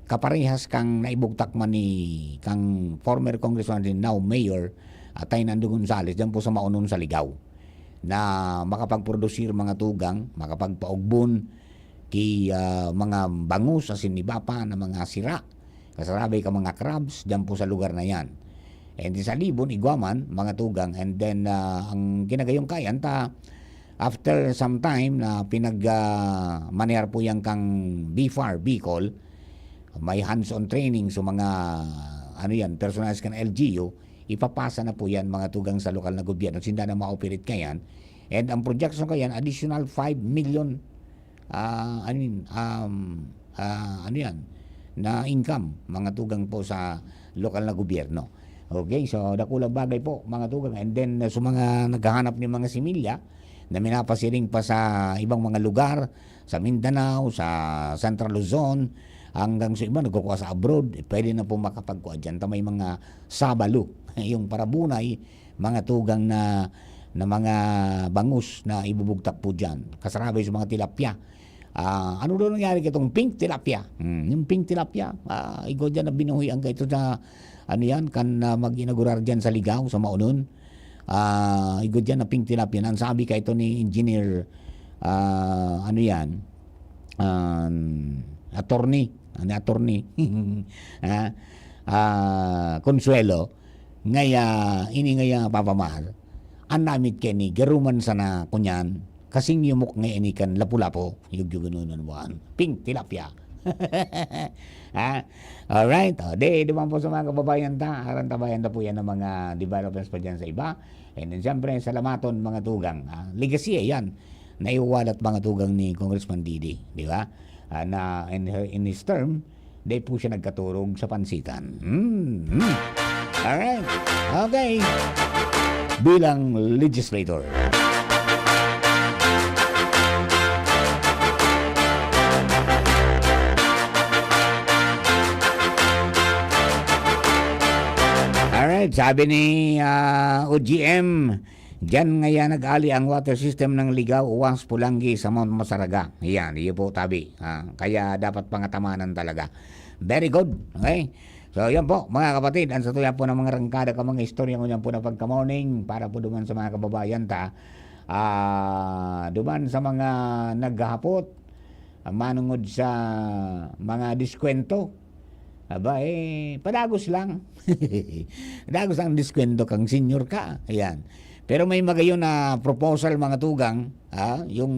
Kaparehas kang naibugtak man ni kang former congressman din, now mayor, Tainando Gonzales, dyan po sa Maunon sa Ligaw, na makapagprodusir, mga tugang, makapagpaugbon ki mga bangus, asin ni bapa na mga sira, kasarabay ka mga crabs dyan po sa lugar na yan. And sa Libon, Iguaman, mga tugang, and then ang ginagayong kayan after some time na manihar po yan kang BFAR, Bicol, may hands-on training sa mga personalized kan LGU, ipapasa na po yan, mga tugang, sa lokal na gobyerno, sinda na ma-operate kayan. And ang projection kayan, additional 5 million na income, mga tugang, po sa lokal na gobyerno. Okay, so dakulang bagay po, mga tugang. And then sa mga naghahanap ng mga similya na minapasiring pa sa ibang mga lugar, sa Mindanao, sa Central Luzon, hanggang sa iba nagkukuha sa abroad, pwede na po makapagkuha dyan. May mga sabalo, yung parabunay, mga tugang na mga bangus na ibubugtak po dyan. Kasarabay sa mga tilapia. Ano doon nangyari kitong pink tilapia? Yung pink tilapia, igo dyan na binuhi ang ito na mag-inaugurar dyan sa Ligaw, sa Maunon. Igo dyan na pink tilapia. Ang sabi ka ito ni Engineer attorney Consuelo, ngaya ini ngaya papamahal, anamit keni garuman sana kunyan kasing yumok nga inikan lapu-lapo yugyugununan buwan pink tilapia. Ha? Alright, di naman po sa mga kababayan aran tabayan na po yan ng mga developments pa dyan sa iba. And then siyempre salamaton mga tugang, legacy yan naiwalat mga tugang ni Congressman Didi, di ba? Na in his term di po siya nagkaturog sa pansitan. Alright, okay, bilang legislator. Alright, sabi ni OGM, diyan ngayon nag-ali ang water system ng Ligaw, Uwang, Pulanggi sa Mount Masaraga. Yan, iyo po tabi. Kaya dapat pangatamanan talaga. Very good. Okay? So, yan po, mga kapatid. Ang satuyan po ng mga rangkada ka mga istorya ko yan po na pagka-morning para po duman sa mga kababayan duman sa mga naghahapot, manungod sa mga diskwento. Aba, padagos lang. Padagos lang diskwento kang senior ka. Ayan. Pero may magayon na proposal mga tugang, yung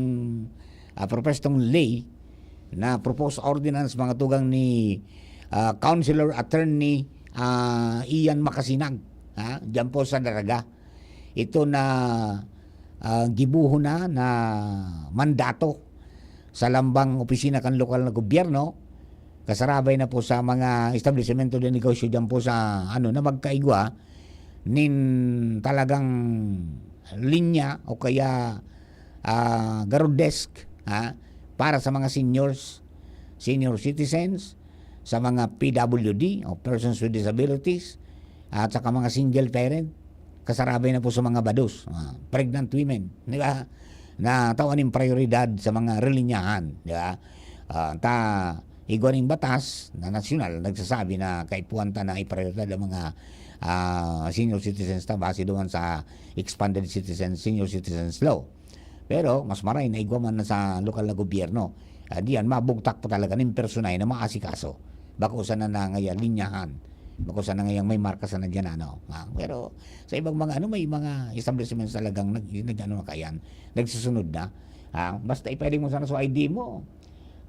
propestong lay na proposed ordinance mga tugang ni Councilor Attorney Ian Makasinag, dyan po sa Daraga. Ito na gibuho na mandato sa lambang opisina kan lokal na gobyerno, kasarabay na po sa mga establishmento de negosyo dyan po sa na magkaigwa nin talagang linya o kaya garod desk para sa mga senior citizens, sa mga PWD o persons with disabilities at saka mga single parent, kasarabay na po sa mga bados, pregnant women, di ba? Na tawanin prioridad sa mga relinyahan, di ba? Igwaning batas na nasyonal nagsasabi na kaipuan na i-prioridad ang mga senior citizens base doon sa expanded senior citizens law. Pero mas maray na igwaman na sa lokal na gobyerno. Diyan mabugtak po talaga ng personay na maasikaso. Bako sa na ngayang linyahan. Bako sa na ngayang may marka sa na dyan pero sa ibang mga may mga establishments talagang nagsusunod na. Basta ipwede mo sana sa ID mo.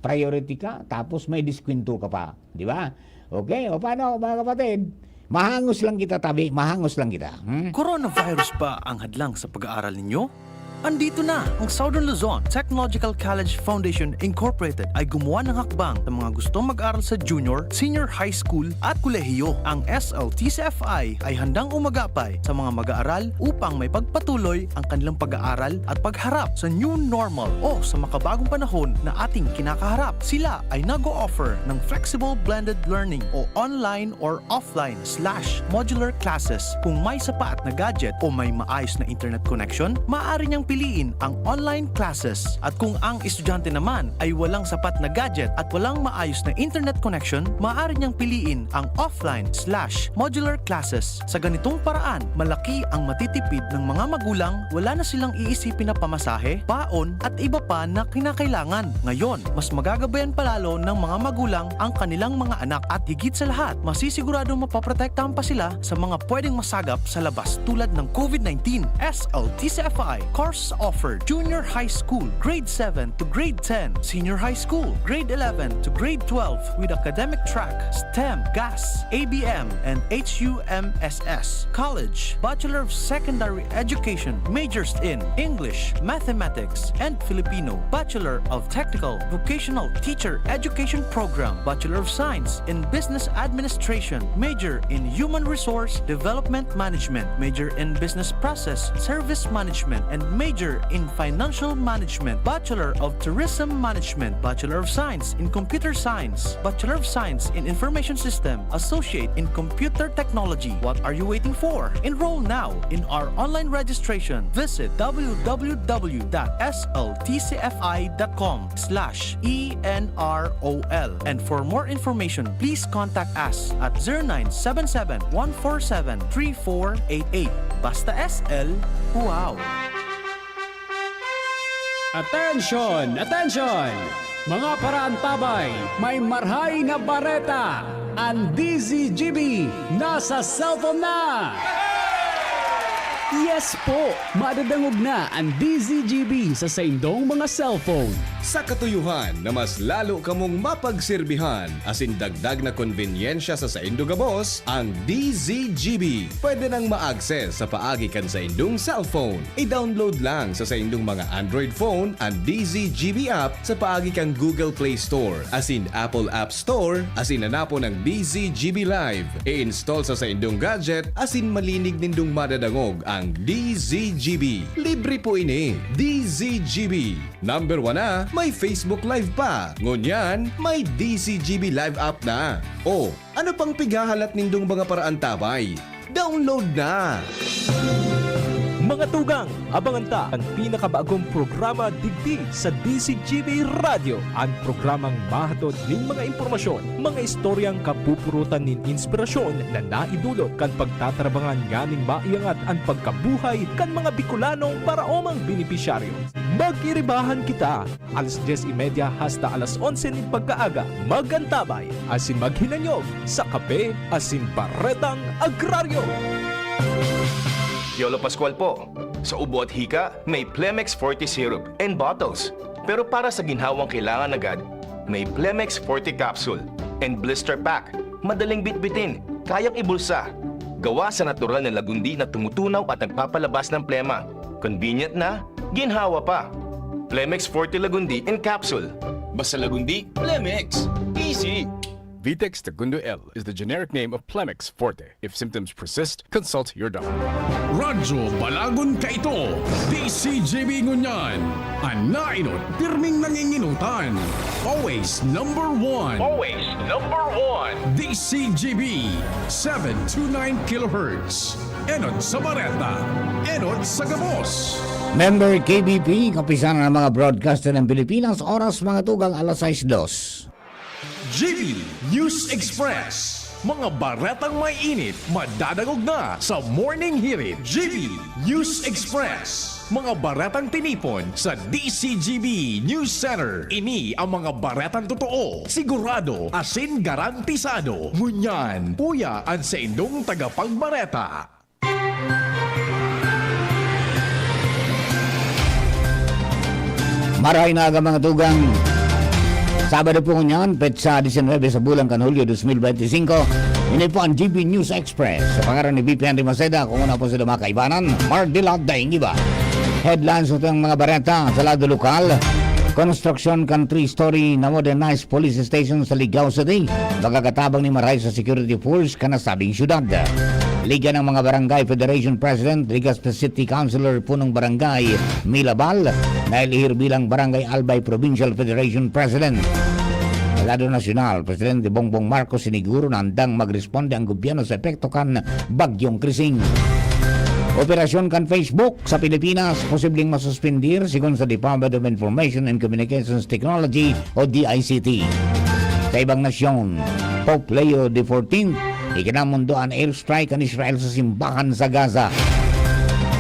Priority ka, tapos may diskwento ka pa. Di ba? Okay, o paano mga kapatid? Mahangos lang kita mahangos lang kita. Coronavirus ba ang hadlang sa pag-aaral ninyo? Andito na ang Southern Luzon Technological College Foundation Incorporated ay gumawa ng hakbang sa mga gustong mag-aral sa junior, senior high school at kolehiyo. Ang SLTCFI ay handang umagapay sa mga mag-aaral upang may pagpatuloy ang kanilang pag-aaral at pagharap sa new normal o sa makabagong panahon na ating kinakaharap. Sila ay nag-o-offer ng flexible blended learning o online or offline/modular classes. Kung may sapat na gadget o may maayos na internet connection, maaari niyang piliin ang online classes. At kung ang estudyante naman ay walang sapat na gadget at walang maayos na internet connection, maaari niyang piliin ang offline/modular classes. Sa ganitong paraan, malaki ang matitipid ng mga magulang, wala na silang iisipin na pamasahe, baon at iba pa na kinakailangan. Ngayon, mas magagabayan palalo ng mga magulang ang kanilang mga anak at higit sa lahat, masisiguradong mapaprotektahan pa sila sa mga pwedeng masagap sa labas tulad ng COVID-19. SLTCFI course offered junior high school, grade 7 to grade 10, senior high school, grade 11 to grade 12 with academic track, STEM, GAS, ABM, and HUMSS. College, Bachelor of Secondary Education, majors in English, Mathematics, and Filipino. Bachelor of Technical Vocational Teacher Education Program, Bachelor of Science in Business Administration, major in Human Resource Development Management, major in Business Process Service Management, and major in Financial Management, Bachelor of Tourism Management, Bachelor of Science in Computer Science, Bachelor of Science in Information System, Associate in Computer Technology. What are you waiting for? Enroll now in our online registration. Visit www.sltcfi.com/ENROL. And for more information, please contact us at 0977-147-3488. Basta SL, wow! Attention! Attention! Mga parantabay, may marhay na bareta. Ang DZGB nasa cellphone na! Yes po! Madadangog na ang DZGB sa saindong mga cellphone. Sa katuyuhan na mas lalo kamong mapagsilbihan asin dagdag na konbinyensya sa saindong gabos, ang DZGB pwede nang ma-access sa paagi kan sa indong cellphone. I-download lang sa saindong mga Android phone ang DZGB app sa paagi kang Google Play Store asin Apple App Store asin hanapo ng DZGB Live. I-install sa saindong gadget asin malinig nindong madadangog ang DZGB. Libre po ini. DZGB. Number 1 na, may Facebook Live pa. Ngunyan, may DZGB Live app na. O, ano pang pigahalat nindong mga paraan tabay? Download na! Mga tugang, abangan ta ang pinakabagong programa digdi sa DZGB Radio. Ang programang mahatod nin mga impormasyon, mga istoryang kapupurutan nin inspirasyon na naidulot kan pagtatrabangan ganing maiangat ang pagkabuhay kan mga Bicolanong para omang benepisyaryo. Magiribahan kita, alas 10:30 hasta alas 11 nin pagkaaga. Magantabay, asin maghinanyog sa kape, asin baretang agraryo. Yolo Pascual po. Sa ubo at hika, may Plemex Forte Syrup and bottles. Pero para sa ginhawang kailangan agad, may Plemex Forte Capsule and Blister Pack. Madaling bitbitin, kayang ibulsa. Gawa sa natural na lagundi na tumutunaw at nagpapalabas ng plema. Convenient na, ginhawa pa. Plemex Forte Lagundi and Capsule. Basta lagundi, Plemex. Easy! Vitex Segundo L is the generic name of Plemex Forte. If symptoms persist, consult your doctor. Radyo Balagon ka ito, DCGB Ngunyan. Ang nainot, pirming nanginginutan. Always number one. Always number one. DCGB 729 kHz. Enot sa Bareta. Enot sa Gabos. Member KBP, kapisanan ng mga broadcaster ng Pilipinas, oras mga tugang alas 6:02. GB News Express. Mga baretang may init, madadagog na sa Morning Hirit. GB News Express. Mga baretang tinipon sa DCGB News Center. Ini ang mga baretang totoo, sigurado, asin garantisado. Ngunyan, puya ang sa indong tagapagbareta. Maray na aga mga tugang. Sabado po ngayon, petsa 19 sa bulan kan Hulyo 2025. Ini po ang GB News Express. Sa pangalan ni BP Henry Maceda, kung una po sa mga kaibanan, Mardila Daing Iba. Headlines ito ang mga bareta sa lado lokal. Construction country story na modernized police station sa Ligao City. Magkakatabang ni Maray sa security force kanasabing syudad. Liga ng mga Barangay Federation President, Legazpi City Councilor punong Barangay Milabal, nailihir bilang Barangay Albay Provincial Federation President. Lado nasyonal, Presidente Bongbong Marcos siniguro na handang magresponde ang gobyerno sa epekto kan Bagyong Krising. Operasyon kan Facebook sa Pilipinas posibleng masuspindir sigon sa Department of Information and Communications Technology o DICT. Sa ibang nasyon, Pope Leo XIV ikinamundo ang airstrike ang Israel sa simbahan sa Gaza.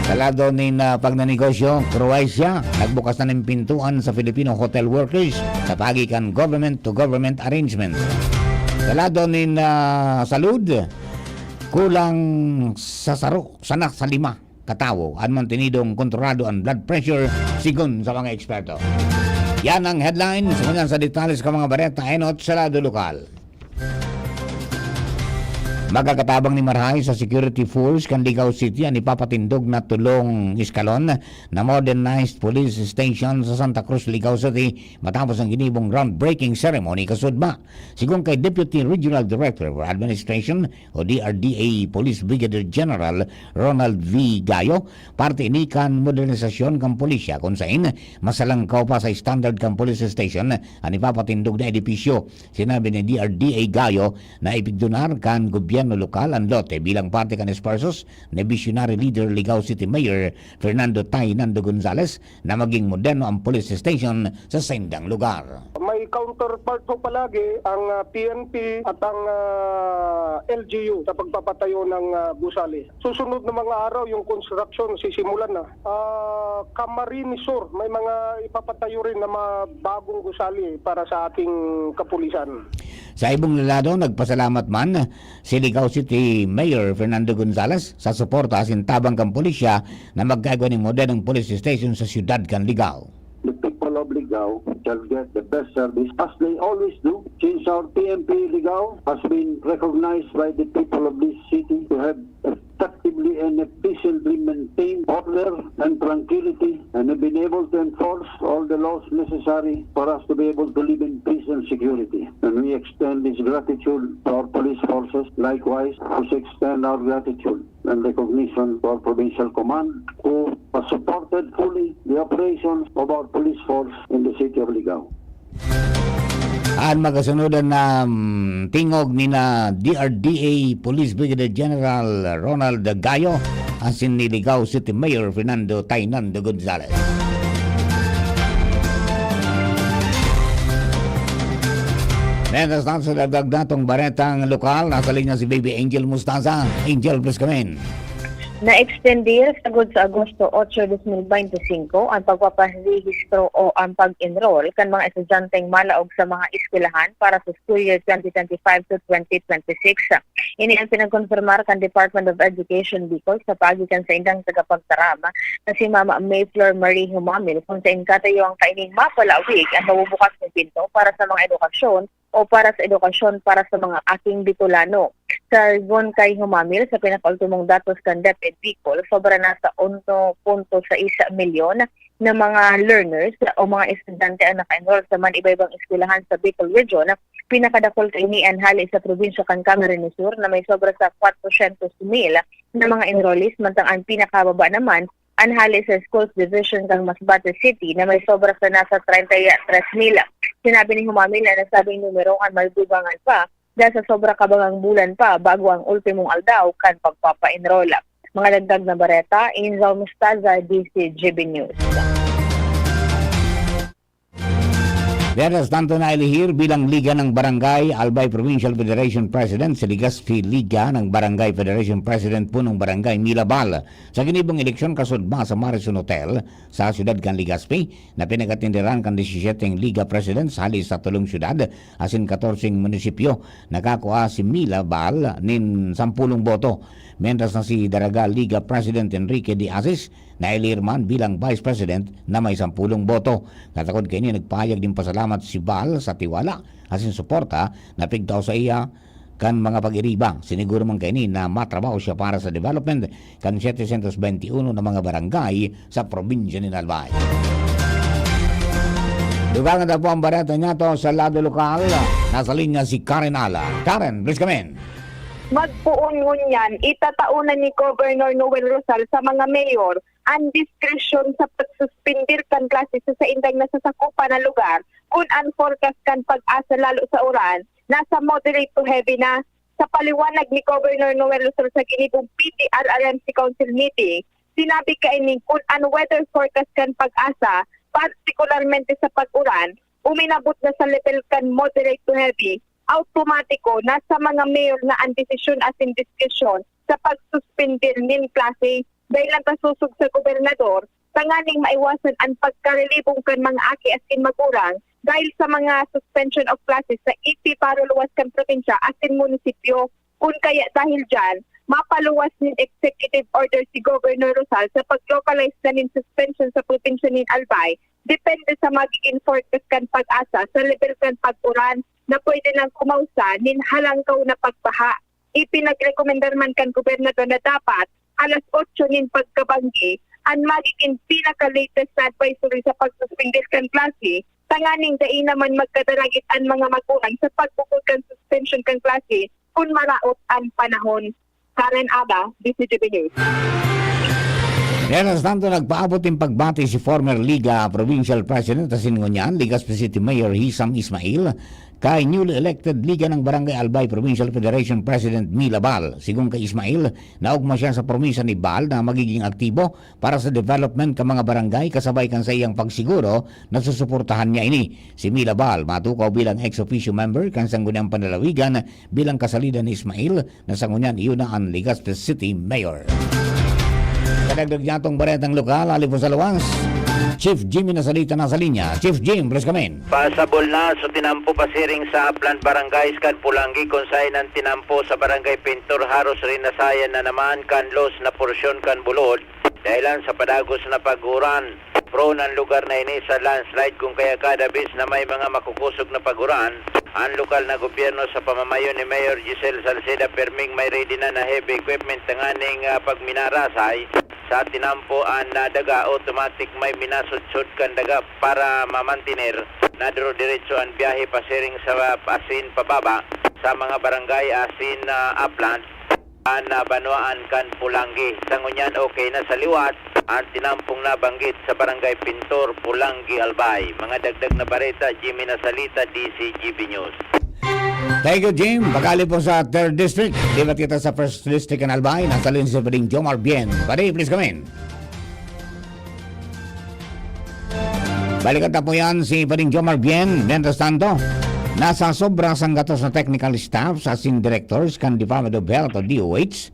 Sa lado ng pagnanegosyo, Croatia, nagbukas na ng pintuan sa Filipino hotel workers sa pagikan government-to-government arrangement. Sa lado ng salud, kulang sa sanak sa 5 katawo ang mantinidong kontrolado ang blood pressure sigon sa mga eksperto. Yan ang headlines. Sumunyan sa detalles ka mga bareta enot sa lado lokal. Magkakatabang ni Marhay sa security force kan Ligao City ang ipapatindog na tulong iskalon na modernized police station sa Santa Cruz, Ligao City matapos ang ginibong groundbreaking ceremony kasudma. Sigon kay Deputy Regional Director for Administration o DRDA Police Brigadier General Ronald V. Gayo, parte ini kan modernisasyon kan pulisya kung sain masalangkaw pa sa standard kan police station ang ipapatindog na edipisyo. Sinabi ni DRDA Gayo na ipigdunar kan gobyerno lokal ang lote bilang parte kan esforsos ni visionary leader Ligao City Mayor Fernando Tay Nando Gonzales na maging moderno ang police station sa sendang lugar. May counterpart po palagi ang PNP at ang LGU sa pagpapatayo ng gusali. Susunod na mga araw yung construction sisimulan na. Camarines Sur, may mga ipapatayo rin na mga bagong gusali para sa ating kapulisan. Sa ibong lado, nagpasalamat man si Ligao City Mayor Fernando Gonzales sa suporta asintabang kang pulisya na magkagawa ng modernong police station sa siyudad kan Ligao. The people of Ligao shall get the best service as they always do, since our PMP Ligao has been recognized by the people of this city to have effectively and efficiently maintained order and tranquility, and have been able to enforce all the laws necessary for us to be able to live in peace and security. And we extend this gratitude to our police forces. Likewise, we extend our gratitude and recognition to our provincial command, who has supported fully the operations of our police force in the city of Ligao. Ang magkasunod na tingog ni na DRDA Police Brigadier General Ronald Gayo asin ni Ligao City Mayor Fernando Tainando Gonzales. Mentas na sa dagdag natong baretang lokal, nasa linya si Baby Angel Mustaza. Angel, please come in. Na-extendir sagod sa Agosto 8, 2025 ang pagpaparehistro o ang pag-enroll kan mga estudyanteng malaog sa mga eskwelahan para sa school year 2025 to 2026. Ini ang pinagkonfirmar kan Department of Education Bicol sa pagitan sa indang tagapagtaram na si Mama Mayflower Marie Humamil kung sa inkatayo ang kaining mapalawig ang mabubukas ng pinto para sa mga edukasyon o para sa edukasyon para sa mga aking Bicolano. Sargon kay Humamil sa pinakaultimong datos kan DepEd Bicol, sobra na sa 1.6 milyon na mga learners o mga estudyante ang naka-enroll sa man iba-ibang eskwelahan sa Bicol Region. Pinakadakol kay ni anhali sa probinsya kan Camarines Sur na may sobra sa 400,000 na mga enrollees, mantang ang pinakababa naman anhali sa Schools Division kang Masbate City na may sobra sa nasa 33,000. Sinabi ni Humamil na nasabing numero ang maldugangan pa dahil sa sobra kabangang bulan pa bago ang ultimong aldaw kan pagpapa-enroll. Mga dagdag na bareta, Angel Mustaza, DCGB News. Beres tanto na ilihir bilang Liga ng Barangay Albay Provincial Federation President si Legazpi Liga ng Barangay Federation President punong Barangay Milabal sa ginibong eleksyon kasudma sa Marison Hotel sa siyudad kan Legazpi na pinagatindiran kan 17 Liga President sa halis sa tulong siyudad asin 14 munisipyo. Nakakuha si Milabal nin 10 boto. Mientras na si Daraga Liga President Enrique D. Asis na ilirman bilang Vice President na may 10 boto. Katakod kay niya nagpahayag din pasalamat si Bal sa tiwala asin suporta na pigtaw sa iya kan mga pag-iriba. Siniguro man kay ni na matrabaho siya para sa development kan 721 na mga barangay sa probinsya ni Albay. Dugangan na po ang bareta niya to sa lado lokal. Nasa linya si Karen Ala. Karen, please come in. Magpuungon yan, itataunan ni Governor Noel Rosal sa mga mayor ang discretion sa pagsuspindir kan klase sa indang nasasakupan na lugar kung ang forecast kan pag-asa lalo sa uran, nasa moderate to heavy na. Sa paliwanag ni Governor Noel Rosal sa ginibong PTRRMC Council meeting, sinabi kainin kung ang weather forecast kan pag-asa, partikularmente sa pag-uran, uminabot na sa level kan moderate to heavy, automatiko nasa mga mayor na ang desisyon asin diskusyon sa pagsuspindir nin klase dahil lang pasusog sa gobernador tanganing maiwasan ang pagkarelibong kan mga aki asin magurang dahil sa mga suspension of classes sa iti para luwas kan probinsya asin munisipyo. Kung kaya dahil dyan, mapaluwas nin executive order si Governor Rosal sa pag-localize na nin suspension sa probinsya nin Albay depende sa magiging forecast kan pag-asa sa level kan pag-uran na pwede nang kumausa nin halangkaw na pagbaha. Ipinagrekomendar man kan gobernador na dapat alas 8 nin pagkabanggi ang magiging pinaka-latest na advisory sa pagsuspindir kan klase tanganing dai naman magkadalagit ang mga magulang sa pagbukod kan suspension kan klase kung maraot ang panahon. Karen Ada, DCGB News. Mientras tanto, nagpaabot yung pagbati si former Liga Provincial President sa Singonyan, Legazpi City Mayor Hisam Ismail, kay newly elected Liga ng Barangay Albay Provincial Federation President Mila Bal. Sigung kay Ismail, naugma siya sa promisa ni Bal na magiging aktibo para sa development ng mga barangay kasabay kan sa iyang pagsiguro na susuportahan niya ini. Si Mila Bal matukaw bilang ex-officio member kan Sangguniang Panlalawigan bilang kasalida ni Ismail na Sangguniang iyon na ang Legazpi City Mayor. Kadagdag niya itong baretang lokal, alipon sa lawas. Chief Jimmy Nasalita na sa linya. Chief Jim, please come in. Pasabol na so tinampo pasiring sa Aplan Barangay kan Pulangi kung saan ang tinampo sa Barangay Pintor Haros rin nasayan na naman kan los na porsyon kan Bulod dahilan sa padagos na paguran. Prone ang lugar na ini sa landslide kung kaya kada bis na may mga makukusog na paguran. Ang lokal na gobyerno sa pamamayo ni Mayor Giselle Salceda perming may ready na heavy equipment ng aning pagminarasay sa tinampo ang daga automatic may minasudsud kan daga para mamantinir na diretso ang biyahe pasiring sa asin pababa sa mga barangay asin upland na Banuan kan Pulangi. Sa ngunyan okay na sa liwat ang tinampong nabanggit sa Barangay Pintor, Pulangi, Albay. Mga dagdag na bareta, Jimmy Nasalita, DCGB News. Thank you, Jim. Bagali po sa 3rd District. Libat kita sa 1st District in Albay. Nasa linya si Pading Jomar Bien. Padi, please come in. Balikan na po yan si Pading Jomar Bien. Mientras tanto, nasa sobra sang gatos na technical staff sa asin directors kan Department of Health o DOH,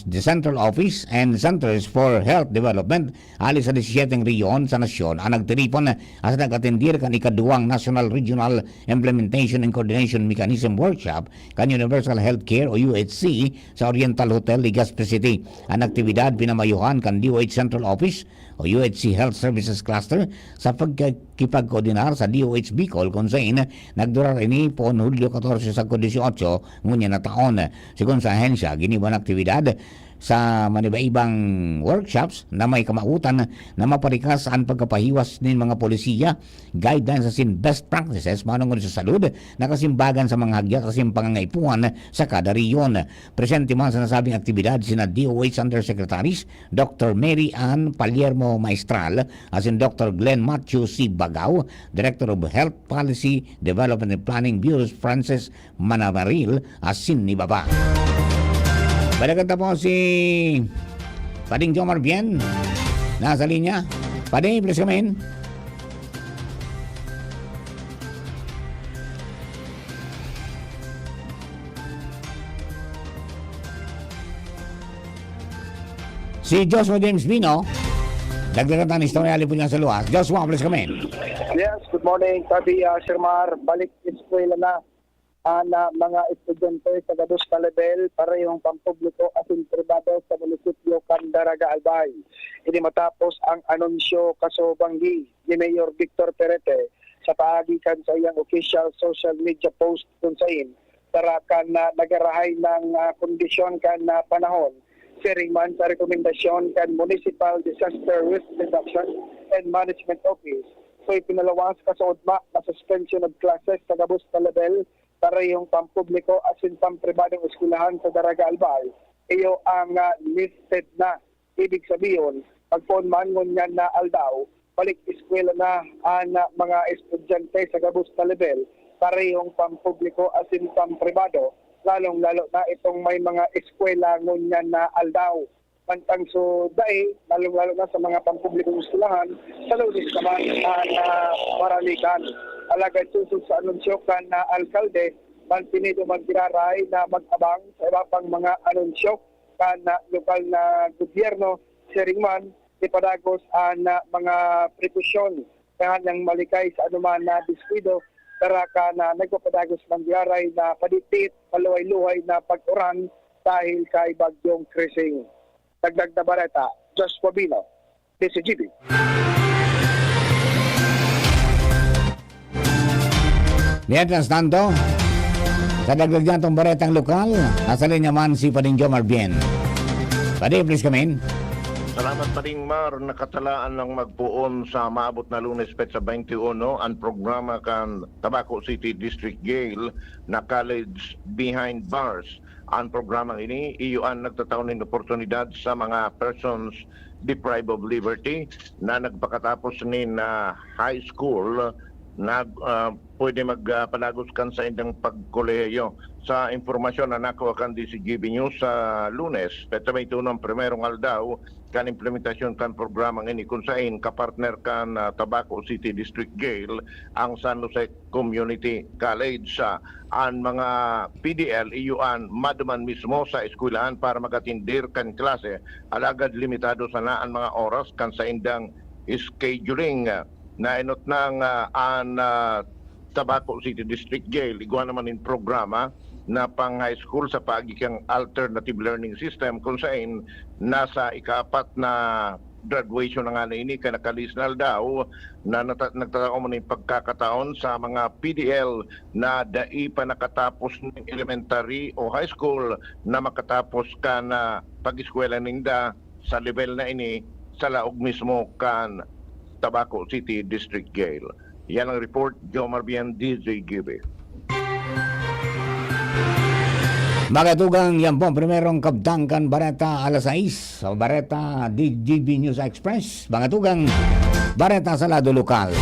the Central Office and Centers for Health Development alis sa 17 riyon sa nasyon ang nagtiripon as nagatendir kan ikaduwang National Regional Implementation and Coordination Mechanism Workshop kan Universal Healthcare o UHC sa Oriental Hotel, Legazpi City. Ang aktibidad pinamayuhan kan DOH Central Office o UHC Health Services Cluster sa pagkikipagkoordinar sa DOH Bicol kung saan nagdurar ini po Hulyo 14 sa 18 ngunya na taon. Sigon sa ahensya, giniban aktibidad sa maniba-ibang workshops na may kamautan na maparikas ang pagkapahiwas ng mga polisiya, guidelines sa best practices manungod sa salud, nakasimbagan sa mga hagyat sa pangangaipuan sa kada riyon. Presente man sa nasabing aktibidad sina DOH Undersecretaries Dr. Mary Ann Palermo Maestral as in Dr. Glenn Matthew C. Bagaw, Director of Health Policy Development and Planning Bureau Francis Manavaril as ni Baba. Balikan po si Pading Jomar Bien. Nasa linya. Pading, please come in. Si Joshua James Bino. Dagdagan tayo ng istorya po niya sa luwas. Joshua, please come in. Yes, good morning. Sabi Sir Mar, balik eskwela na na mga estudyante sa gados na level parehong pampubliko at pribado sa munisipyo Candaraga, Albay. Ini matapos ang anunsyo kasubanggi ni Mayor Victor Perete sa paagikan sa iyang official social media post kung saan para kan nagarahay ng kondisyon kan panahon sharing man sa rekomendasyon kan Municipal Disaster Risk Reduction and Management Office. So ipinalawas kasaudma na suspension of classes sa gados na level parehong pampubliko asin pampribadong eskwelahan sa Daraga, Albay. Iyo ang listed na. Ibig sabihin, pagpon man ngunyan na aldaw, balik eskwela na ang mga estudyante sa gabos na level, parehong pampubliko asin pampribado, lalong-lalo na itong may mga eskwela ngunyan na aldaw. Pantang so dahil, lalong-lalo na sa mga pampublikong eskwelahan, sa Lunes naman ang maralikan. Alagad susod sa anunsyo kan na alkalde, manpinido magkiraray na mag-abang sa iba pang mga anunsyo kan na lokal na gobyerno, sharing man, ipadagos ang mga prekosyon kanyang malikay sa anuman na diskwido, para ka na nagpapadagos magkiraray na paditit, paluhay-luhay na pag-uran dahil kay Bagyong Krising. Dagdag na bareta, Joshua Bino, DCGB. Mientras tanto, sa dagdag niya itong baretang lokal, nasa linya man si Pading Jomar Bien. Pading, please come in. Salamat Pading Mar, nakatalaan ng magpuon sa maabot na Lunes Petsa 21 ang programa kan Tabaco City District Jail na College Behind Bars. Ang programa ini iyuan nagtataon ng oportunidad sa mga persons deprived of liberty na nagpakatapos nin high school na pwede magpalagos kan sa indang pagkolehiyo. Sa informasyon na nakuha kan DCGB News sa Lunes, petsa 21 ang primerong aldaw kan implementasyon kan programang ini kung saan kapartner kan Tabaco City District Jail ang San Jose Community College. Ang mga PDL iyuan maduman mismo sa eskwelahan para magatindir kan klase, alagad limitado sana ang mga oras kan sa indang scheduling na inot ng Tabaco City District Jail. Igwa naman in programa na pang high school sa pagikang alternative learning system kung saan nasa ika-4 na graduation na nga na ini ka nakalisnal daw na nagtatao mo ng pagkakataon sa mga PDL na dai pa nakatapos ng elementary o high school na makatapos ka na pag-eskwela ninda sa level na ini sa laog mismo kan Tabaco City District Jail. Yan ang report, Joe Marbian, DZGB. Magatugang yan po, primerong kabtangkan Bareta alas 6 sa Bareta DGB News Express. Magatugang Bareta sa lado lokal.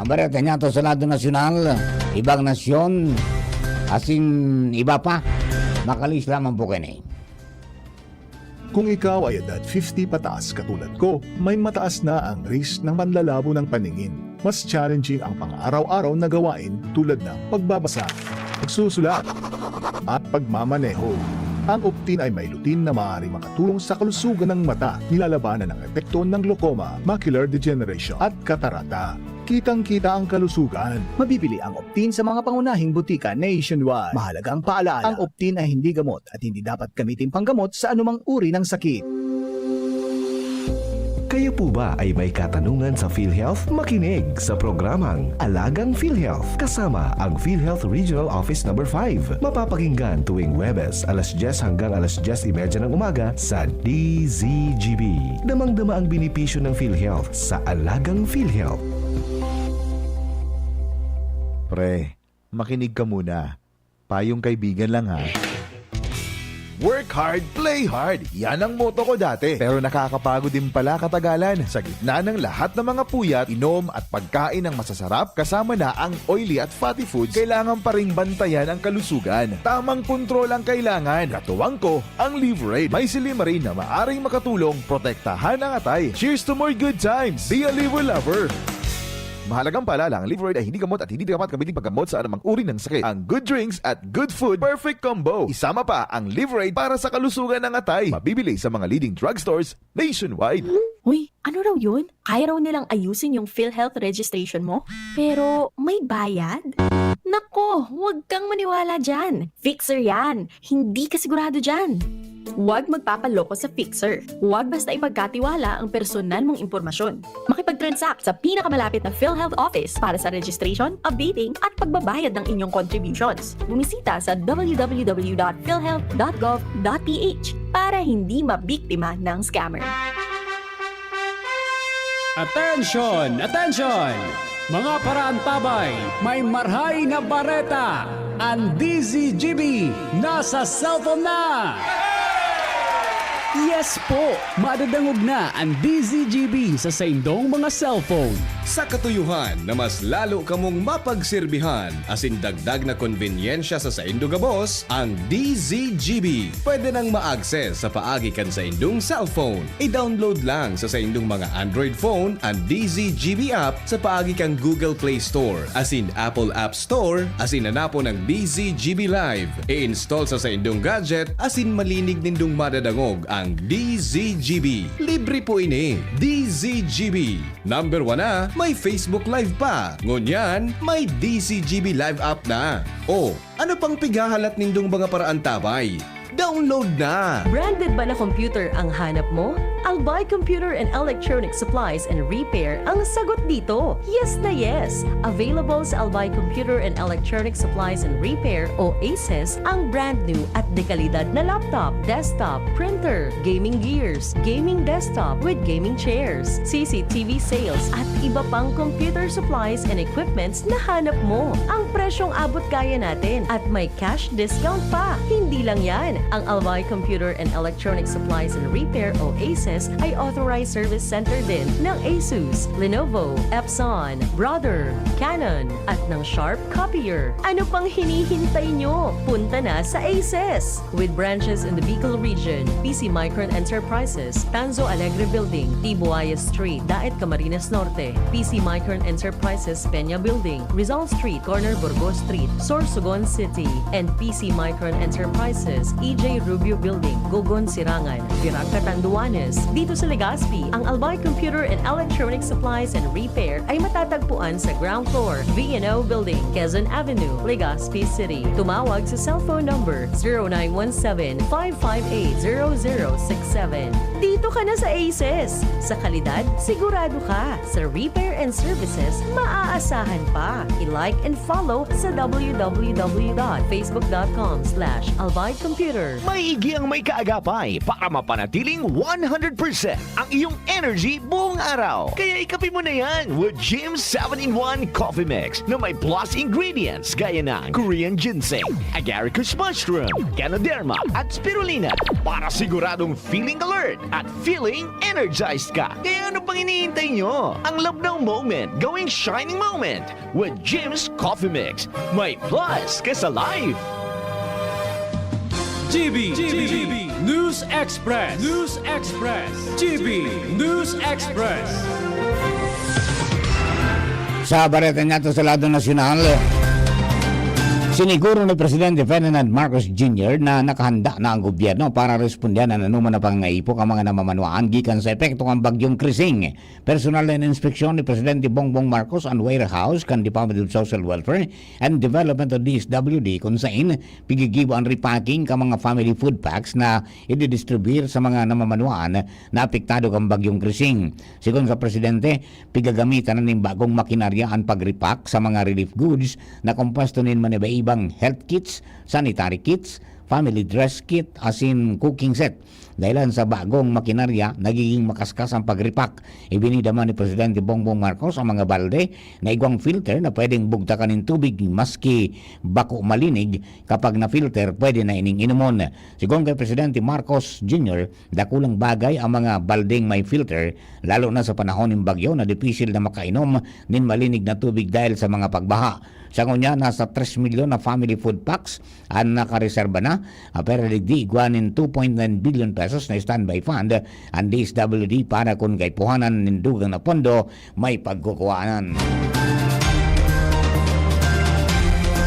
Ang Bareta niya to sa lado nasyonal, ibang nasyon, asin iba pa, makalis lamang po kini. Kung ikaw ay edad 50 pataas katulad ko, may mataas na ang risk ng panlalabo ng paningin. Mas challenging ang pang-araw-araw na gawain tulad ng pagbabasa, pagsusulat, at pagmamaneho. Ang Optin ay may lutin na maaari makatulong sa kalusugan ng mata, nilalabanan ang epekto ng glaucoma, macular degeneration at katarata. Kitang-kita ang kalusugan. Mabibili ang Optin sa mga pangunahing butika nationwide. Mahalaga ang paalala, ang Optin ay hindi gamot at hindi dapat gamitin panggamot sa anumang uri ng sakit. Kayo po ba ay may katanungan sa PhilHealth? Makinig sa programang Alagang PhilHealth kasama ang PhilHealth Regional Office No. 5. Mapapakinggan tuwing Huwebes alas 10 hanggang alas 10:30 ng umaga sa DZGB. Damang-dama ang benepisyo ng PhilHealth sa Alagang PhilHealth. Pre, makinig ka muna. Payong kaibigan lang ha. Work hard, play hard. Yan ang motto ko dati. Pero nakakapagod din pala katagalan. Sa gitna ng lahat ng mga puyat, inom at pagkain ng masasarap, kasama na ang oily at fatty foods, kailangan pa ring bantayan ang kalusugan. Tamang kontrol ang kailangan. Katuwang ko, ang Liverade. May Silimarin na maaring makatulong protektahan ang atay. Cheers to more good times. Be a liver lover. Mahalagang paalala, ang Liverade ay hindi gamot at hindi dapat gamitin paggamot sa anumang uri ng sakit. Ang good drinks at good food, perfect combo. Isama pa ang Liverade para sa kalusugan ng atay. Mabibili sa mga leading drugstores nationwide. Uy, ano raw yun? Kaya raw nilang ayusin yung PhilHealth registration mo? Pero may bayad? Nako, huwag kang maniwala dyan. Fixer yan. Hindi ka sigurado dyan. Huwag magpapaloko sa Fixer. Huwag basta ipagkatiwala ang personal mong impormasyon. Makipag-transact sa pinakamalapit na PhilHealth office para sa registration, updating at pagbabayad ng inyong contributions. Bumisita sa www.philhealth.gov.ph para hindi mabiktima ng scammer. Attention! Attention! Mga paraantabay, may marhay na bareta. Ang DZGB nasa cellphone na! Yes po! Madadangog na ang DZGB sa saindong mga cellphone. Sa katuyuhan na mas lalo kamong mapagsilbihan, asin dagdag na konbinyensya sa saindong gabos, ang DZGB. Pwede nang ma-access sa paagi kan sa indong cellphone. I-download lang sa saindong mga Android phone ang DZGB app sa paagi kang Google Play Store, asin Apple App Store, asin hanapo ng DZGB Live. I-install sa saindong gadget, asin malinig nindong madadangog ang DZGB. Libre po ini. DZGB. Number 1 na, may Facebook Live pa. Ngunyan, may DZGB Live app na. O, ano pang pigahalat nindong mga paraan tabay? Download na! Branded ba na computer ang hanap mo? Albay Computer and Electronic Supplies and Repair ang sagot dito. Yes na yes! Available sa Albay Computer and Electronic Supplies and Repair o ACES ang brand new at dekalidad na laptop, desktop, printer, gaming gears, gaming desktop with gaming chairs, CCTV sales at iba pang computer supplies and equipments na hanap mo. Ang presyong abot kaya natin at may cash discount pa. Hindi lang yan. Ang Albay Computer and Electronic Supplies and Repair o ACES ay authorized service center din ng ASUS, Lenovo, Epson, Brother, Canon at ng Sharp Copier. Ano pang hinihintay nyo? Punta na sa ACES! With branches in the Bicol region, PC Micron Enterprises, Tanzo Alegre Building, Tibuaya Street, Daet Camarines Norte, PC Micron Enterprises, Peña Building, Rizal Street, Corner Burgos Street, Sorsogon City, and PC Micron Enterprises, EJ Rubio Building, Gogon Sirangan, Virac Catanduanes, dito sa Legazpi. Ang Albay Computer and Electronic Supplies and Repair ay matatagpuan sa ground floor, V&O Building, Quezon Avenue, Legazpi City. Tumawag sa cellphone number 0917-558-0067. Dito ka na sa Aces. Sa kalidad, sigurado ka. Sa repair and services, maaasahan pa. I-like and follow sa www.facebook.com/albaycomputer. Maigi ang may kaagapay para mapanatiling 100% ang iyong energy buong araw. Kaya ikapin mo na yan with Jim's 7-in-1 Coffee Mix na may plus ingredients gaya ng Korean ginseng, agaricus mushroom, ganoderma at spirulina para siguradong feeling alert at feeling energized ka. Kaya ano pang iniintay nyo? Ang love ng moment going shining moment with Jim's Coffee Mix. May plus ka sa life. GB News Express. GB News Express. Sa bareta nga ito sa lado nasyonal, siniguro ni Presidente Ferdinand Marcos Jr. na nakahanda na ang gobyerno para respondan ang anuman na pangaipok ang mga namamanuan gikan sa epekto ng bagyong Krising. Personal na inspeksyon ni Presidente Bongbong Marcos ang warehouse kan Department of Social Welfare and Development o DSWD kung saan pigigibo ang repacking ka mga family food packs na i-distribute sa mga namamanuan na apektado kang bagyong Krising. Sigon sa Presidente, pigagamitan na ng bagong makinarya ang pag-repack sa mga relief goods na kumpastonin manibay ibang health kits, sanitary kits, family dress kit, asin cooking set. Dahilan sa bagong makinarya, nagiging makaskas ang pag-repack. Ibinidaman ni Presidente Bongbong Marcos ang mga balde na igwang filter na pwedeng bugtakan ng tubig maski bako malinig. Kapag na-filter, pwede na ining inumon. Sigon kay Presidente Marcos Jr., dakulang bagay ang mga baldeng may filter, lalo na sa panahon ng bagyo na dipisil na makainom nin malinig na tubig dahil sa mga pagbaha. Sa ngunya, nasa 3 milyon na family food packs ang nakareserba na, pero digdi igwanin 2.9 billion pesos na standby fund ang DSWD para kung kaipuhanan ng dugang na pondo may pagkukuhanan.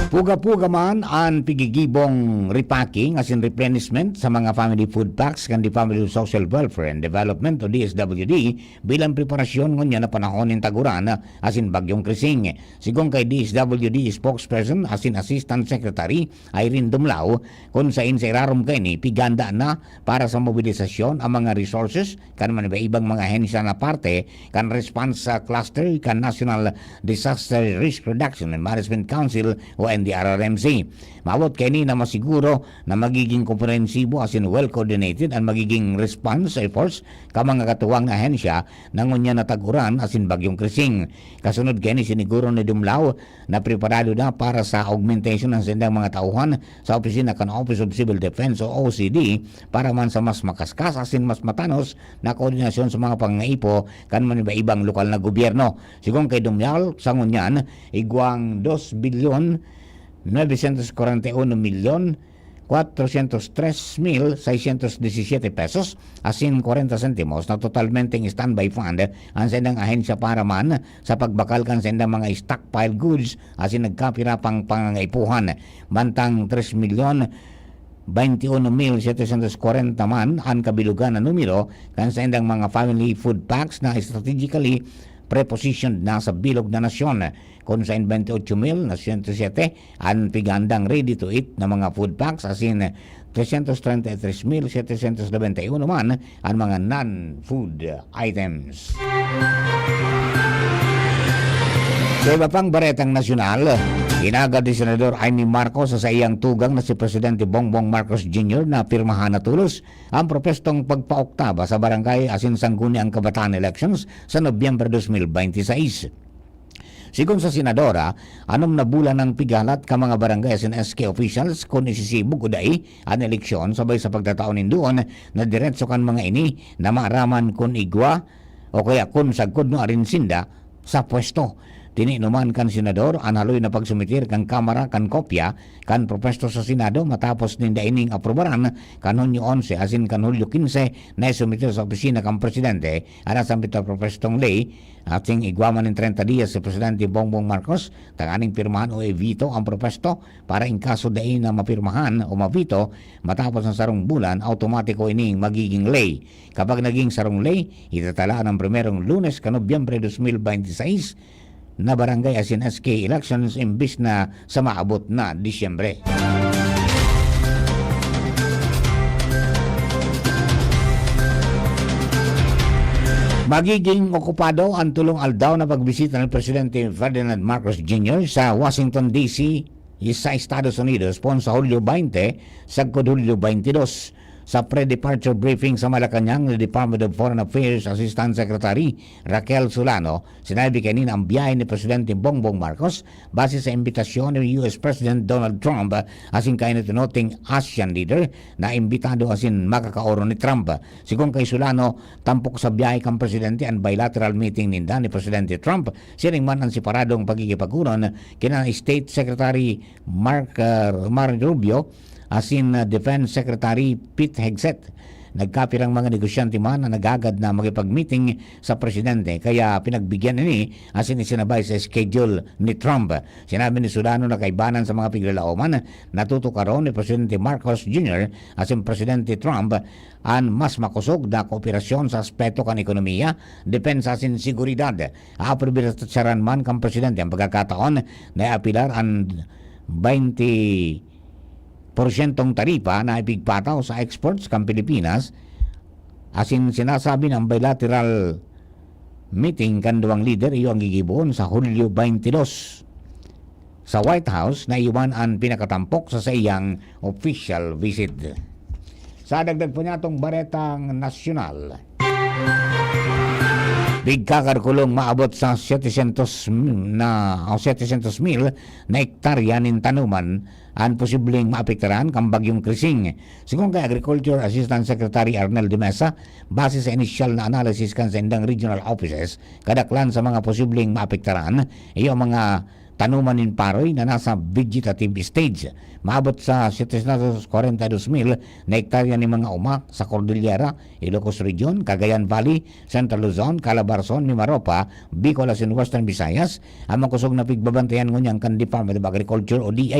Puga-puga man ang pigigibong repacking as in replenishment sa mga family food packs kan Department of Social Welfare and Development o DSWD bilang preparasyon ngunya na panahon ng taguran as in bagyong Krising. Sigong kay DSWD spokesperson as in Assistant Secretary Irene Dumlao, kung sa irarom kay ni piganda na para sa mobilisasyon ang mga resources kan man ibang mga hensya na parte kan response sa cluster kan National Disaster Risk Reduction and Management Council o NDRRMC. Mawat kay ni na masiguro na magiging komprehensibo as in well-coordinated ang magiging response efforts ka mga katuwang na ahensya na ngunya na taguran as in bagyong Krising. Kasunod kay ni siniguro ni Dumlao na preparado na para sa augmentation ng sendang mga tauhan sa opisina kan Office of Civil Defense o OCD para man sa mas makaskas as in mas matanos na koordinasyon sa mga pangaipo kan man ibang lokal na gobyerno. Sigong kay Dumlao sa ngunyan igwang 2 bilyon 941 milyon 403,617 pesos asin 40 sentimos na totalmente standby fund ang sendang ahensya para man sa pagbakal kan sendang mga stockpile goods asin nagkapira pang pangangaipuhan. Bantang 3 milyon 21,740 man ang kabilugan na numero kan sendang mga family food packs na strategically prepositioned na sa bilog na nasyon. Kung sa 28,107 ang pigandang ready to eat na mga food packs asin 333,791 man ang mga non-food items. Sa iba pang baretang nasyonal, inagad ni Senador Amy Marcos sa iyang tugang na si Presidente Bongbong Marcos Jr. na pirmahan na tulos ang propestong pagpaoktaba sa barangay asin sangguniang kabataan elections sa Nobyembre 2026. Sigon sa Senadora, 6 na bulan ng pigalat ka mga barangay asin SK officials kung isisibog uday ang eleksyon sabay sa pagtataon doon na diretso kan mga ini na maaraman kung igwa o kaya kung sagkod no arin sinda sa pwesto. Tini naman kan senador analoy na pagsumitir kan kamara kan kopya kan propesto sa Senado matapos ninda ining aprobaran kan Hunyo 11 asin kan Hulyo 15 na sumitir sa opisina kan presidente ana sambit ang propestong ley ating igwaman ng 30 dias si Presidente Bongbong Marcos tanganing pirmahan o evito ang propesto para in kaso dain na mapirmahan o mavito matapos ng sarong bulan automatiko ining magiging ley. Kapag naging sarong ley itatala ng primerong Lunes kan Nobyembre 2026 na barangay asin SK elections imbis na sa maabot na Disyembre. Magiging okupado ang tulong aldaw na pagbisita ng Presidente Ferdinand Marcos Jr. sa Washington DC sa Estados Unidos pon sa Hulyo 20 sagkod Hulyo 22. Sa pre-departure briefing sa Malacanang ni Department of Foreign Affairs Assistant Secretary Raquel Solano, sinabi kanina ang biyahe ni Presidente Bongbong Marcos base sa imbitasyon ni US President Donald Trump asin kay noting ASEAN leader na imbitado asin makakaoro ni Trump. Sigon kay Solano, tampok sa biyahe kang Presidente ang bilateral meeting ninda ni Presidente Trump, sining man ang separadong pagkikipagunon kina State Secretary Marco Rubio asin Defense Secretary Pete Hegseth. Nagkapirang mga negosyante man na nagagad na makipag-meeting sa presidente kaya pinagbigyan ni asin isinabay sa schedule ni Trump. Sinabi ni Solano na kaibanan sa mga piglalauman natuto karon ni Presidente Marcos Jr. asin Presidente Trump ang mas makusog na kooperasyon sa aspeto kan ekonomiya, depensa asin seguridad. Aprobiratsaran man kang presidente ang pagkakataon na apilar ang 20% taripa na ipigpataw sa exports kang Pilipinas asin sinasabi ng bilateral meeting kan duwang leader iyo ang gigibuon sa Hulyo 22 sa White House na iwan ang pinakatampok sa iyang official visit. Sa dagdag po niya itong baretang nasyonal, bigkakarkulong maabot sa 700,000 na hektarya nin tanuman ang posibleng maapektaran kang bagyong Krising. Sigon kay Agriculture Assistant Secretary Arnel de Mesa, base sa initial na analysis kan sa indang regional offices, kadaklan sa mga posibleng maapektaran iyo mga tanuman nin paroy na nasa vegetative stage. Maabot sa 742,000 na hektarya ni mga umak sa Cordillera, Ilocos Region, Cagayan Valley, Central Luzon, Calabarzon, Mimaropa, Bicol asin Western Visayas. Ang makusog na pigbabantayan ngunyang kan Department of Agriculture o DA.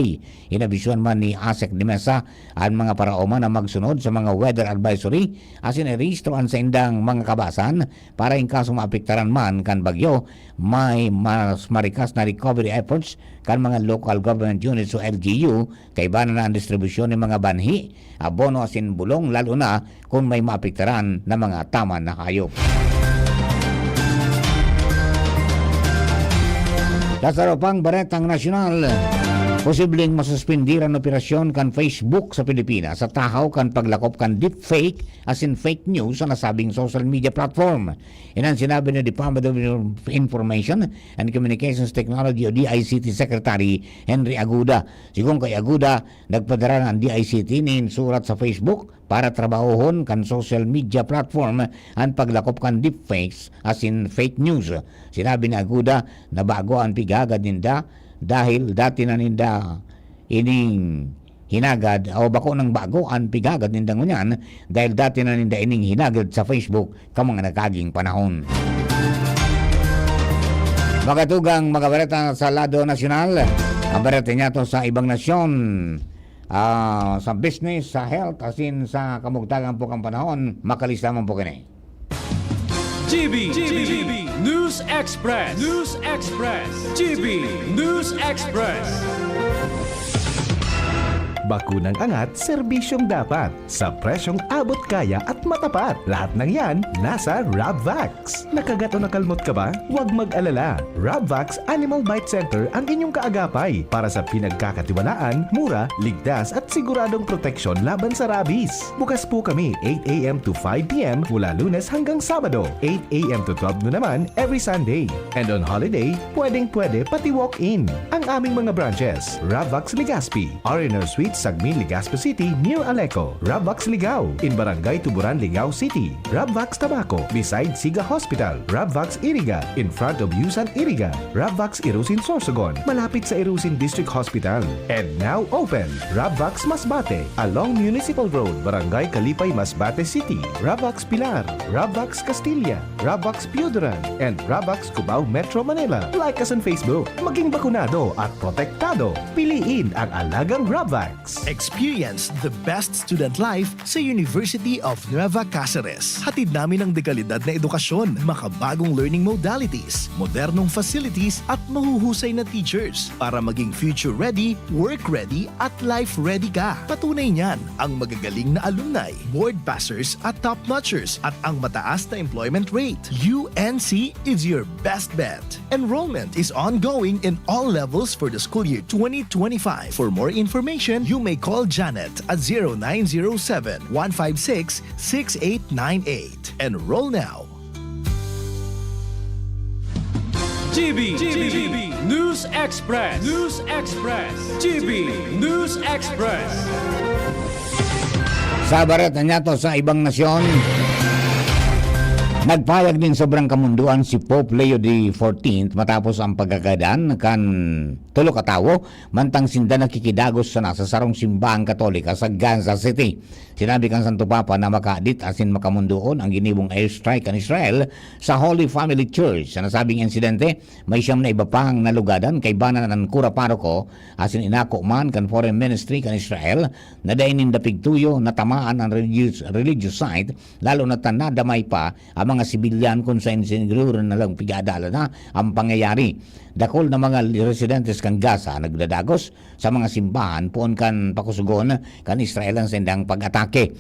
Inabisuan man ni ASEC de Mesa ang mga paraoma na magsunod sa mga weather advisory asin i-registroan sa indang mga kabasan para in kaso maapektaran man kan bagyo may mas marikas na recovery efforts kan mga local government units o LGU kaibanan na ang distribusyon ng mga banhi, abono asin bulong lalo na kung may maapektaran na mga tama na hayop. Dasaropang baretang nasyonal, posibleng masuspindir ang operasyon kan Facebook sa Pilipinas sa tahaw kan paglakop kan deepfake asin fake news sa nasabing social media platform. Yan ang sinabi ng Department of Information and Communications Technology o DICT Secretary Henry Aguda. Sigon kay Aguda, nagpadara ng DICT nin surat sa Facebook para trabahohon kan social media platform ang paglakop kan deepfakes asin fake news. Sinabi ni Aguda na bago ang pigagad ninda dahil dati na ninda ining hinagad o bako ng bago ang pigagad ninda ngunyan dahil dati na ninda ining hinagad sa Facebook kamang nakaging panahon. Magatugang mga bareta sa lado nasyonal, ang bareta niya to sa ibang nasyon, sa business, sa health, asin sa kamugtagan po kang panahon, makalisaman po kini. GB News Express. GB News Express. Bakunang angat, serbisyong dapat. Sa presyong abot kaya at matapat. Lahat ng yan, nasa Rabvax. Nakagat o nakalmot ka ba? Huwag mag-alala. Rabvax Animal Bite Center ang inyong kaagapay para sa pinagkakatiwalaan, mura, ligtas at siguradong proteksyon laban sa rabies. Bukas po kami 8 a.m. to 5 p.m. mula Lunes hanggang Sabado. 8 a.m. to 12 noon naman every Sunday. And on holiday, pwedeng-pwede pati walk-in. Ang aming mga branches, Rabvax Legazpi, R&R Suites Sagmi, Legazpi City, near Aleco. Rabvax Ligao, in Barangay Tuburan, Ligao City. Rabvax Tabaco, beside Siga Hospital. Rabvax Iriga, in front of Yusan Iriga. Rabvax Irusin Sorsogon, malapit sa Irusin District Hospital. And now open, Rabvax Masbate, along Municipal Road, Barangay Kalipay, Masbate City. Rabvax Pilar, Rabvax Castilla, Rabvax Piudaran, and Rabvax Cubao, Metro Manila. Like us on Facebook. Maging bakunado at protektado. Piliin ang alagang Rabvax. Experience the best student life sa University of Nueva Cáceres. Hatid namin ang dekalidad na edukasyon, makabagong learning modalities, modernong facilities at mahuhusay na teachers para maging future ready, work ready at life ready ka. Patunay niyan ang magagaling na alumni, board passers at top notchers at ang mataas na employment rate. UNC is your best bet. Enrollment is ongoing in all levels for the school year 2025. For more information, you may call Janet at 0907-156-6898. Enroll now. GB News Express. GB News Express. Sa bareta niya to sa ibang nasyon, nagpayag din sobrang kamunduan si Pope Leo XIV matapos ang pagkakadan kan tulo ka tawo mantang sinda nakikidagos sa nasasarong simbahang Katolika sa Gaza City. Sinabi kan Santo Papa na makaadit asin makamunduon ang ginibong airstrike kan Israel sa Holy Family Church. Sa nasabing insidente, may siyam na iba pang nalugadan kay banan ng kura paroko asin inako man kan Foreign Ministry kan Israel na dainin dapigtuyo na tamaan ang religious site lalo na tanadamay pa ang mga sibilyan kung sa insiguro na lang pigadala na ang pangyayari. Dakol na mga residentes kan Gaza nagdadagos sa mga simbahan poon kan pakusugon kan Israel ang sendang pag-atake.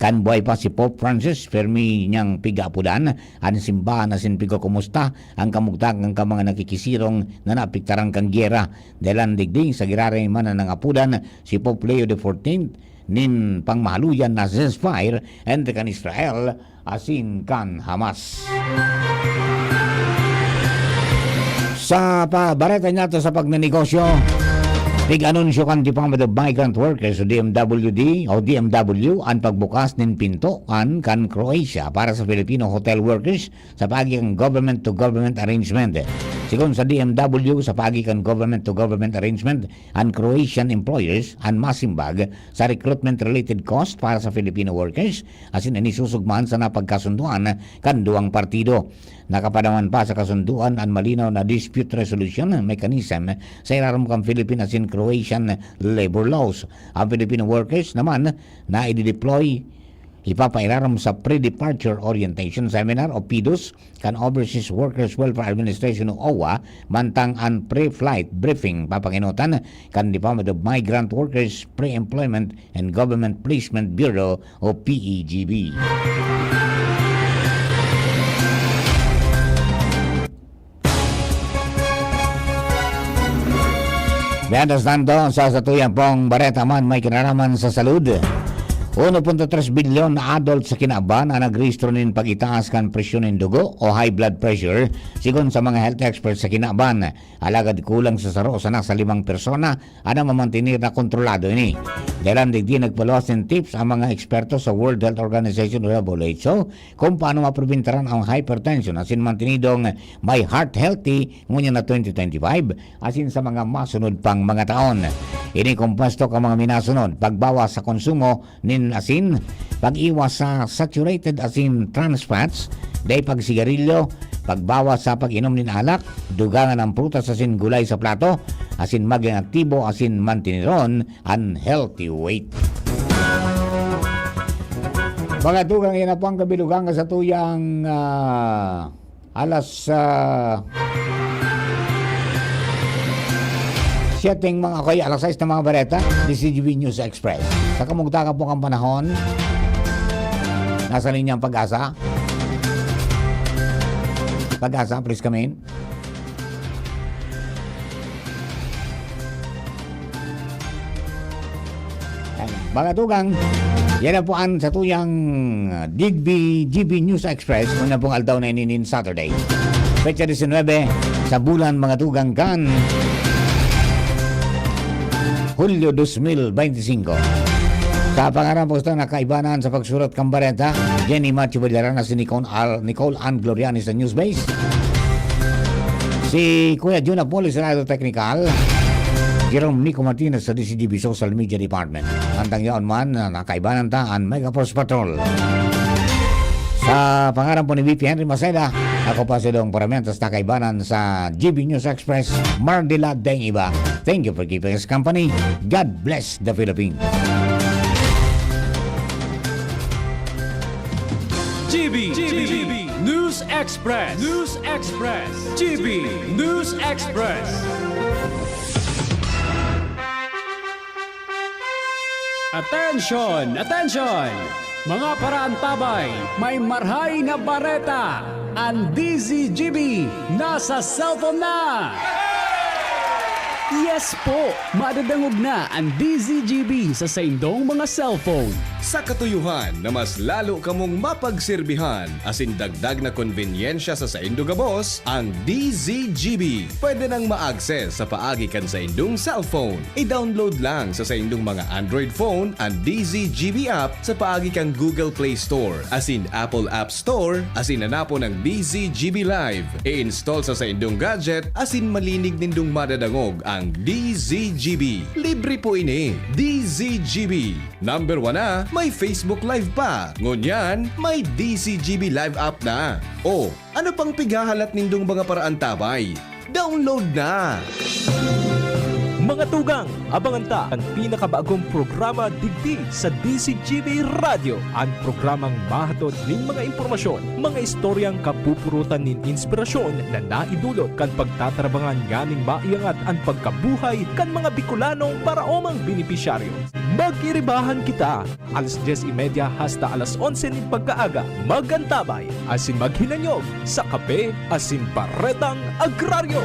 Kan buhay pa si Pope Francis, permi niyang pigapudan ang simbahan na sinpigo kumusta ang kamugtang ng mga nakikisirong na napiktarang kang gyera. Dahilan digding sa giraray man ng apudan si Pope Leo XIV nin pangmahaluyan na ceasefire entre kan Israel asin kan Hamas. Sa pabareta niya to sa pagnenegosyo, tig-anunsyo kan Department of Migrant Workers o DMW ang pagbukas nin pinto kan Croatia para sa Filipino hotel workers sa pagigang government-to-government arrangement. Sigon sa DMW sa pagigang government-to-government arrangement, ang Croatian employers ang masimbag sa recruitment-related cost para sa Filipino workers asin inisusugman sa napagkasunduan kan duang partido. Nakapadaman pa sa kasunduan ang malinaw na dispute resolution mechanism sa ilalim ng Philippine asin Croatian labor laws. Ang Filipino workers naman na i-deploy ipapairaram sa pre-departure orientation seminar o PIDOS kan Overseas Workers Welfare Administration o OWA mantang ang pre-flight briefing papanginutan kan Department of Migrant Workers Pre-Employment and Government Placement Bureau o PEGB. Mientras tanto, sa satuyang pong bareta man may kinaraman sa salud. 1.3 bilyon na adult sa kinaban ang nagrehistro nin pag-itaas kan presyon ng dugo o high blood pressure sigon sa mga health experts sa kinaban. Alagad kulang sa saro sa nasa 5 persona ang mamantinir na kontrolado ini. Dahilan digdi nagpaluwas ng tips ang mga eksperto sa World Health Organization o WHO kung paano mapreventaran ang hypertension asin mantinidong may heart healthy ngunya na 2025 asin sa mga masunod pang mga taon. Ini kumpuesto ka mga minasunod, pagbawas sa konsumo nin asin, pag-iwas sa saturated asin trans fats, day pagsigarilyo, pagbawas sa pag-inom nin alak, dugangan ng prutas asin gulay sa plato, asin maging aktibo asin mantiniron ang healthy weight. Mga dugang ina po ang kabilugang sa tuyang alas setting mga kayo, alas 6 na mga bareta, DCGB News Express. Sa kamugtaka po ang panahon, nasa linyang Pag-asa. Pag-asa, please come in. Mga tugang, yan na po ang sa tuyang GB News Express kung na pong aldaw na inin Saturday. Pecha 19 sa bulan mga tugang kan Hulyo 2025. Sa pangarang posto nakaibanan sa pagsurat kambareta, Jenny Matthew Villarana, si Nicole Ann Gloriani sa Newsbase. Si Kuya Jun Apoli sa Radio Technical. Jerome Nico Martinez sa DCGB Social Media Department. Hantang yaon man, nakaibanan ta ang Mega Force Patrol. Sa pangarang po ni VP Henry Maceda, ako pa si Dong Paramentos nakaibanan sa GB News Express, Mardila Deng Iba. Thank you for keeping us company. God bless the Philippines. GB News Express. GB News Express. Attention! Mga paraantabay, may marhay na bareta. Ang DZGB nasa cellphone na! Yes po, madadangog na ang DZGB sa saindong mga cellphone. Sa katuyuhan na mas lalo kamong mapagserbihan, asin dagdag na konvenyensya sa saindong gabos, ang DZGB. Pwede nang ma-access sa paagi kan sa indong cellphone. I-download lang sa saindong mga Android phone ang DZGB app sa paagi kang Google Play Store, asin Apple App Store, asin hanapo ng DZGB Live. I-install sa saindong gadget, asin malinig nindong madadangog ang DZGB. Libre po ini. DZGB. Number 1 na, may Facebook Live pa. Ngunyan, may DZGB Live app na. O, ano pang pigahalat nindong mga paraan tabay? Download na! Mga tugang, abangan ta ang pinakabagong programa digdi sa DCGB Radio. Ang programang mahatod nin mga impormasyon, mga istoryang kapupurutan nin inspirasyon na naidulot kan pagtatrabangan ganing maiangat ang pagkabuhay kan mga Bicolanong para omang benepisyaryo. Magiribahan kita, alas 10:30 hasta alas 11 nin pagkaaga. Magantabay, asin maghinanyog sa kape, asin paretang agraryo.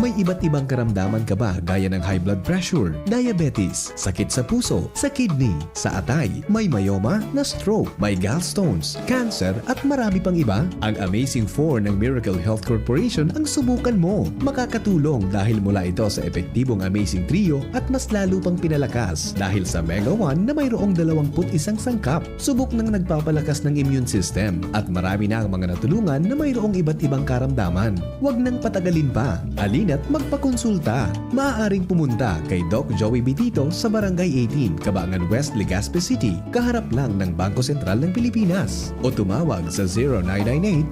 May iba't ibang karamdaman ka ba gaya ng high blood pressure, diabetes, sakit sa puso, sa kidney, sa atay, may myoma, na stroke, may gallstones, cancer at marami pang iba? Ang Amazing 4 ng Miracle Health Corporation ang subukan mo. Makakatulong dahil mula ito sa epektibong Amazing Trio at mas lalo pang pinalakas dahil sa Mega 1 na mayroong 21 sangkap. Subok ng nagpapalakas ng immune system at marami na ang mga natulungan na mayroong iba't ibang karamdaman. Huwag nang patagalin pa. Alina't magpakonsulta. Maaaring pumunta kay Doc Joey Bitito sa Barangay 18, Cabangan West, Legazpi City, kaharap lang ng Bangko Sentral ng Pilipinas. O tumawag sa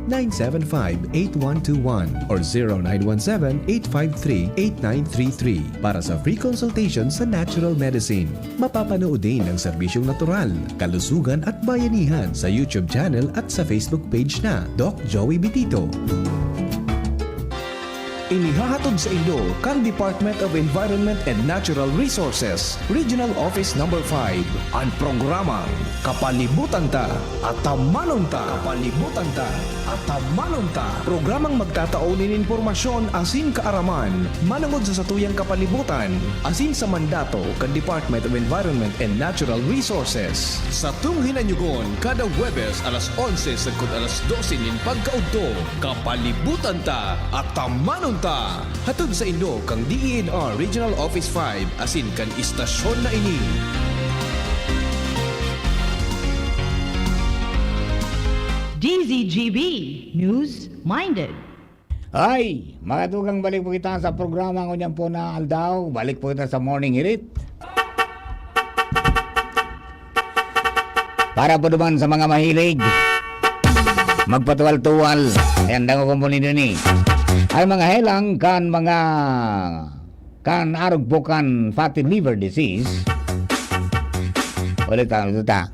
0998-975-8121 or 0917-853-8933 para sa free consultation sa natural medicine. Mapapanood din ang serbisyong natural, kalusugan at bayanihan sa YouTube channel at sa Facebook page na Doc Joey Bitito. Inihahatod sa inyo kan Department of Environment and Natural Resources, Regional Office No. 5, ang programang Kapalibutan Ta at Tamanon Ta. Kapalibutan Ta at Tamanon Ta. Programang magtataunin informasyon asin kaaraman, manungod sa satuyang kapalibutan, asin sa mandato kan Department of Environment and Natural Resources. Sa tunghinanyugon, kada Huwebes alas 11 sagkod alas 12 nin pagkaudto, Kapalibutan Ta at Tamanon Ta. Hatod sa inyo kang DENR Regional Office 5 asin kan istasyon na ini. DZGB News Minded. Ay, mga tugang, balik po kita sa programa ko niyan po na Aldaw. Balik po kita sa Morning Hirit. Para po naman sa mga mahilig magpatuwal-tuwal. Ayan, dango ko po ninyo ni. Ay mga helang kan arog bukan fatty liver disease. Ulit ta.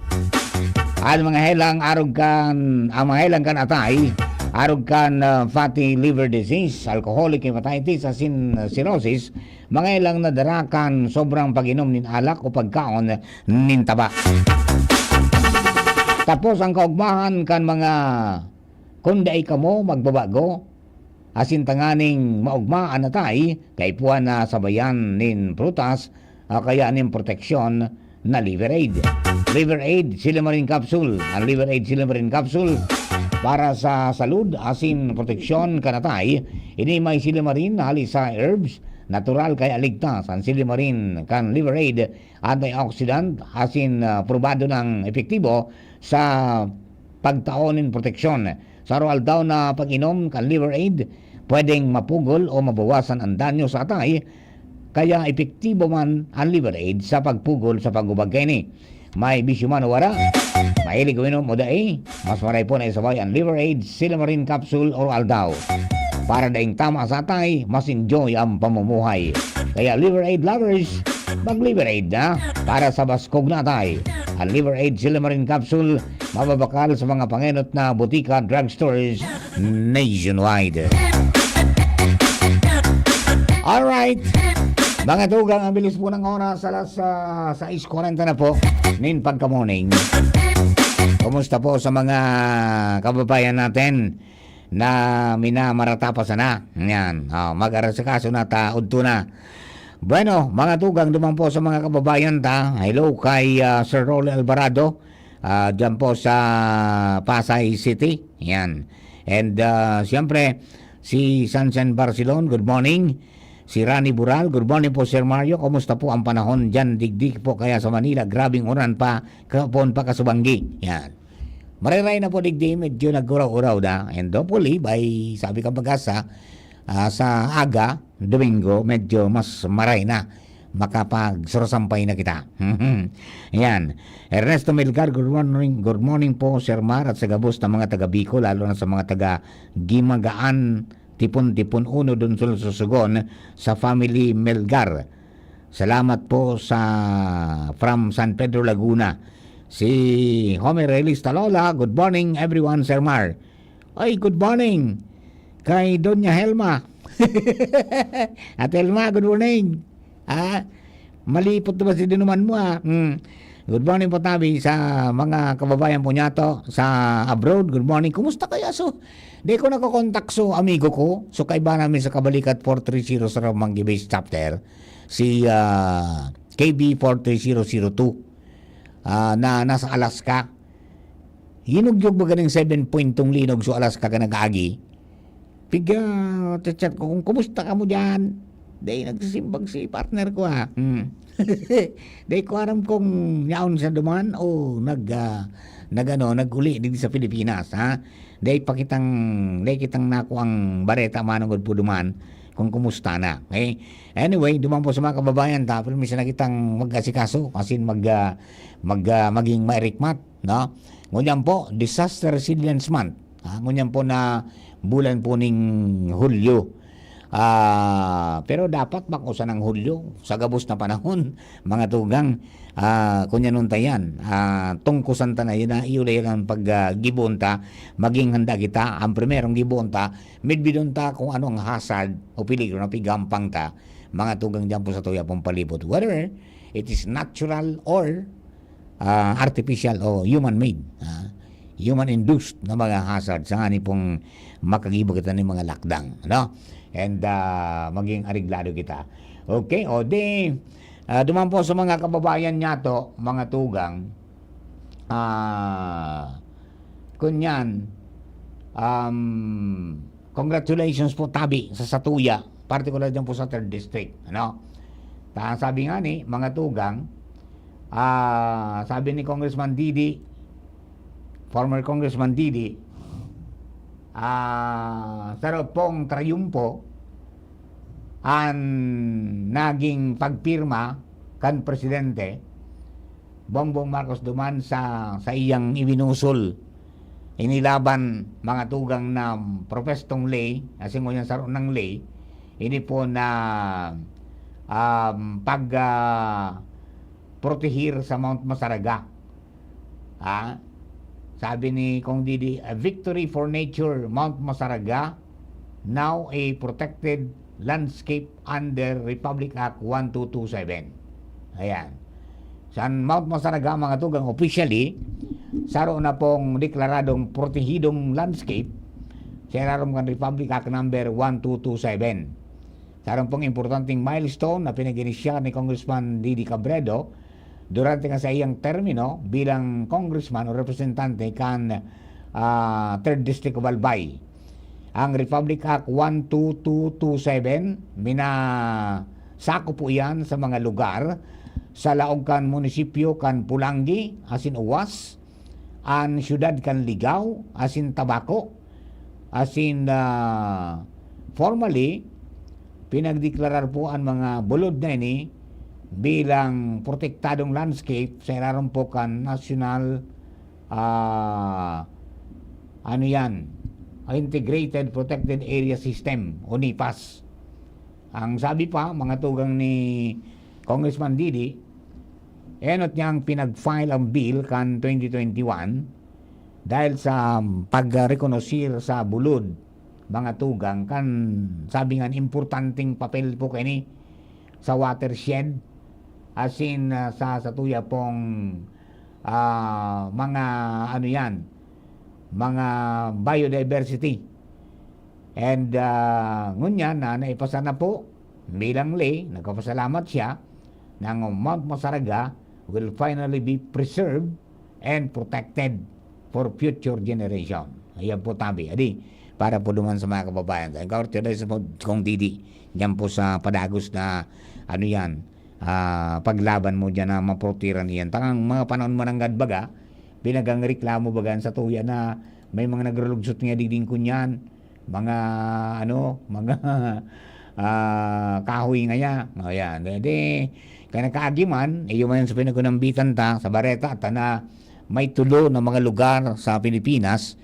Ay mga helang ang mga helang kan atay, arog kan fatty liver disease, alcoholic hepatitis asin cirrhosis, mga helang nadarakan sobrang pag-inom nin alak o pagkaon nin taba. Tapos ang kaugmahan kan mga kunday kamo magbabago, asin tanganing maugmaan na tay, kay puwan na sabayan nin prutas, kaya nin proteksyon na Liver Aid. Liver Aid Silimarin Capsule. Ang Liver Aid Silimarin Capsule para sa salud, asin proteksyon kanatay. Ini may silimarin na halis sa herbs, natural kaya ligtas ang Silimarin kan Liverade antioxidant asin probado ng epektibo sa pagtaonin proteksyon. Sa araw daw na pag-inom kan Liverade, pwedeng mapugol o mabawasan ang danyo sa atay, kaya epektibo man ang Liverade sa pagpugol sa pagubag kini. May bisyo man o wala, mahilig uminom o dae, mas maray po na isabay ang Liverade Silimarin Capsule o Aldaw. Para daing tama sa atay, mas enjoy ang pamumuhay. Kaya Liverade lovers, mag-Liverade na para sa baskog na atay. Ang Liverade Silimarin Capsule, mababakal sa mga pangenot na butika drugstores nationwide. Alright, mga tugang, ang bilis po ng oras, alas 6:40 na po, nin pagka-morning. Kumusta po sa mga kababayan natin na minamaratapas na? Yan, mag-arasikaso na ta, udto na. Bueno, mga tugang, dumang po sa mga kababayan ta. Hello kay Sir Rolly Alvarado, dyan po sa Pasay City. Yan. And siyempre, si Sansan Barcelon, good morning. Si Rani Bural, good morning po Sir Mario. Kumusta po ang panahon dyan? Digdig po kaya sa Manila. Grabing uran pa, kapon pa kasubanggi. Yan. Mariray na po digdig, medyo naguraw-uraw na. And hopefully, by sabi ka pag-asa, sa aga, Domingo, medyo mas maray na. Makapag-surasampay na kita. Yan. Ernesto Melgar, good morning po Sir Mar at sa gabos ng mga taga Bicol, lalo na sa mga taga Gimagaan, Tipon-Tipon Uno dun sa Susugon sa family Melgar. Salamat po sa from San Pedro Laguna. Si Homer Relista Lola, good morning everyone Sir Mar. Ay, good morning kay Doña Helma. At Helma, good morning. Malipot ba si dinuman mo Good morning po tabi sa mga kababayan po niya to sa abroad. Good morning. Kumusta kaya? So, di ko nakakontak so amigo ko. So, kaiba namin sa Kabalikat 430 sa Romanggi Base Chapter. Si KB 43002 na nasa Alaska. Hinugyog ba ganing 7 pointong linog so Alaska ka nag-agi? Piga, chat ko kung kumusta ka mo dyan. Dahil nagsisimbag si partner ko Dahil ko aram kung yaon siya duman o naguli dito sa Pilipinas Dahil kitang naku ang bareta manungod po duman kung kumusta na. Okay? Anyway, duman po sa mga kababayan tapos misa na kitang mag-asikaso kasi maging mairikmat, no? Ngunyan po, Disaster Resilience Month. Ngunyan po na bulan po ning Hulyo. Pero dapat makusa ng Hulyo sa gabos na panahon mga tugang kunya nun tayan tungkusan ta na yun na iulay ang paggibonta maging handa kita ang primerong gibonta midbidon ta kung ano ang hazard o peligro na pigampang ta mga tugang dyan po sa tuya pong palibot whether it is natural or artificial o human-made human induced na mga hazard sa ani pong makagibag kita ng mga lakdang and maging ariglado kita. Okay, o di duman po sa mga kababayan niya to, mga tugang kunyan congratulations po tabi sa Satuya, particular dyan po sa 3rd District. Sabi nga ni, mga tugang sabi ni Congressman Didi, former Congressman Didi, sarap pong trayumpo ang naging pagpirma kan Presidente Bongbong Marcos duman sa iyang ibinusol inilaban mga tugang na propestong lay kasi ngunyan saro ng lay ini po na protehir sa Mount Masaraga. Sabi ni Kong Didi, a victory for nature, Mount Masaraga, now a protected landscape under Republic Act 1227. Ayan. Sa Mount Masaraga, mga tugang, officially, saro na pong deklaradong protehidong landscape sa ilalim ng Republic Act number 1227. Sarong pong importanteng milestone na pinag-inisya ni Congressman Didi Cabredo durante nga sa iyang termino bilang congressman o representante kan 3rd District of Albay. ang Republic Act 12227, minasako po yan sa mga lugar sa laog kan munisipyo kan Pulangi, asin Uwas, an syudad kan Ligaw, asin Tabaco, asin formally, pinagdeklarar po ang mga bulod na ini bilang protektadong landscape sa ilalim po kan National Integrated Protected Area System o NIPAS. Ang sabi pa, mga tugang ni Congressman Didi, enot niyang pinag-file ang bill kan 2021 dahil sa pag-rekonosir sa bulod, mga tugang, kan sabi nga importanteng papel po kini sa watershed, asin sa tuya pong mga mga biodiversity. And ngunyan na naipasa na po bilang lay, nagpapasalamat siya ng Mount Masaraga will finally be preserved and protected for future generation. Ayan po tabi. Adi, para po duman sa mga kababayan. Kung Didi, yan po sa padagos na paglaban mo dyan na maprotiran yan. Tangang mga panahon mananggad baga, pinagang reklamo bagan sa tuya na may mga nagrulugsot nga diding kunyan, mga kahoy nga ya. Ayan, kaya nakaagyaman, yung man sa pinagunambitan ta sa Bareta at na may tulo na mga lugar sa Pilipinas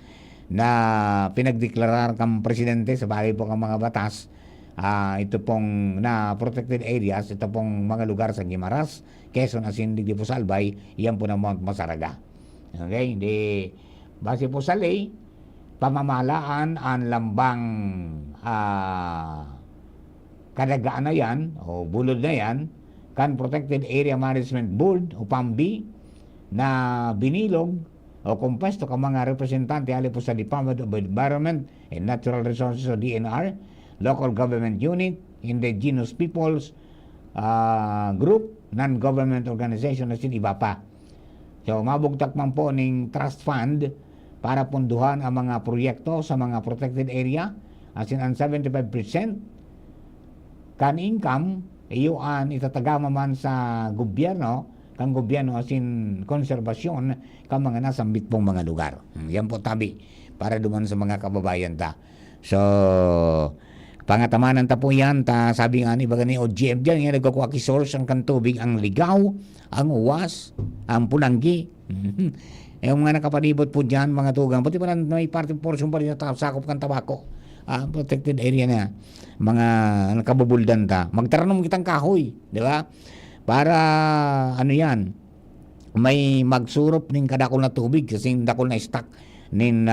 na pinagdeklarar kang presidente sa bagay po kang mga batas. Ito pong na protected areas, ito pong mga lugar sa Guimaras, Quezon, asin di po Salbay, yan po na Mount Masaraga. Okay, base po sa ley, pamamalaan ang lambang kadagaan na yan o bulod na yan kan Protected Area Management Board o PAMB na binilog o kumpesto ka mga representante ali po sa Department of Environment and Natural Resources o DNR, Local Government Unit, Indigenous Peoples Group, Non-Government Organization na iba pa. So, mabugtak man po ng trust fund para punduhan ang mga proyekto sa mga protected area. As in, ang 75% kan income, iyuan itatagama man sa gobyerno, kang gobyerno as in konserbasyon, kang mga nasambit pong mga lugar. Yan po tabi, para duman sa mga kababayan ta. So, pangatamanan ta po yan, sabi nga ni baga ni OGM dyan, yung nagkakuha source ang kantubig, ang Ligaw, ang Uwas, ang Pulangi. Yung mga nakapalibot po dyan, mga tugang, pati pa may parting portion pa rin na sakop kang Tabaco. Protected area na, mga nakabubuldan ta. Magtaranong kitang kahoy, di ba? Para, may magsurop ng kadakol na tubig, kasi dakol na stock nin,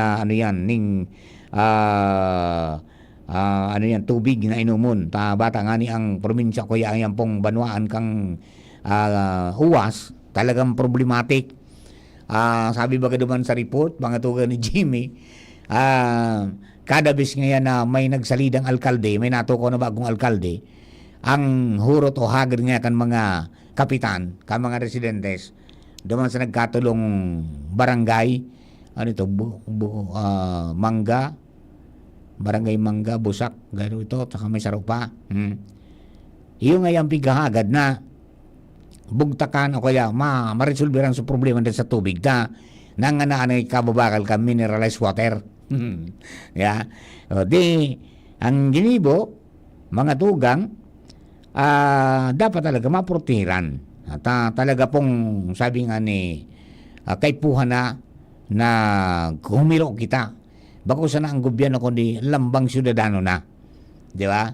tubig na inumon. Bata nga ni ang probinsya ko yan pong banwaan kang Uwas, talagang problematic. Sabi ba duman sa report, mga tuga ni Jimmy, kada bis ngayon na may nagsalidang alkalde, may natuko na bagong alkalde, ang hurot o hagad nga kan mga kapitan, kan mga residentes, duman sa nagkatulong barangay, Mangga, Barangay Mangga, Busak, gano'n ito, saka may Sarupa. Iyo nga yung pigahagad na bugtakan o kaya ma-resolveran sa problema din sa tubig na nanganaan ay kababakal ka mineralized water. Yeah. Di, ang ginibo, mga tugang, dapat talaga maprotiran. At talaga pong, sabi nga ni Kaipuhan na humiro kita. Bako sana ang gobyerno kundi lambang syudadano na. Di ba?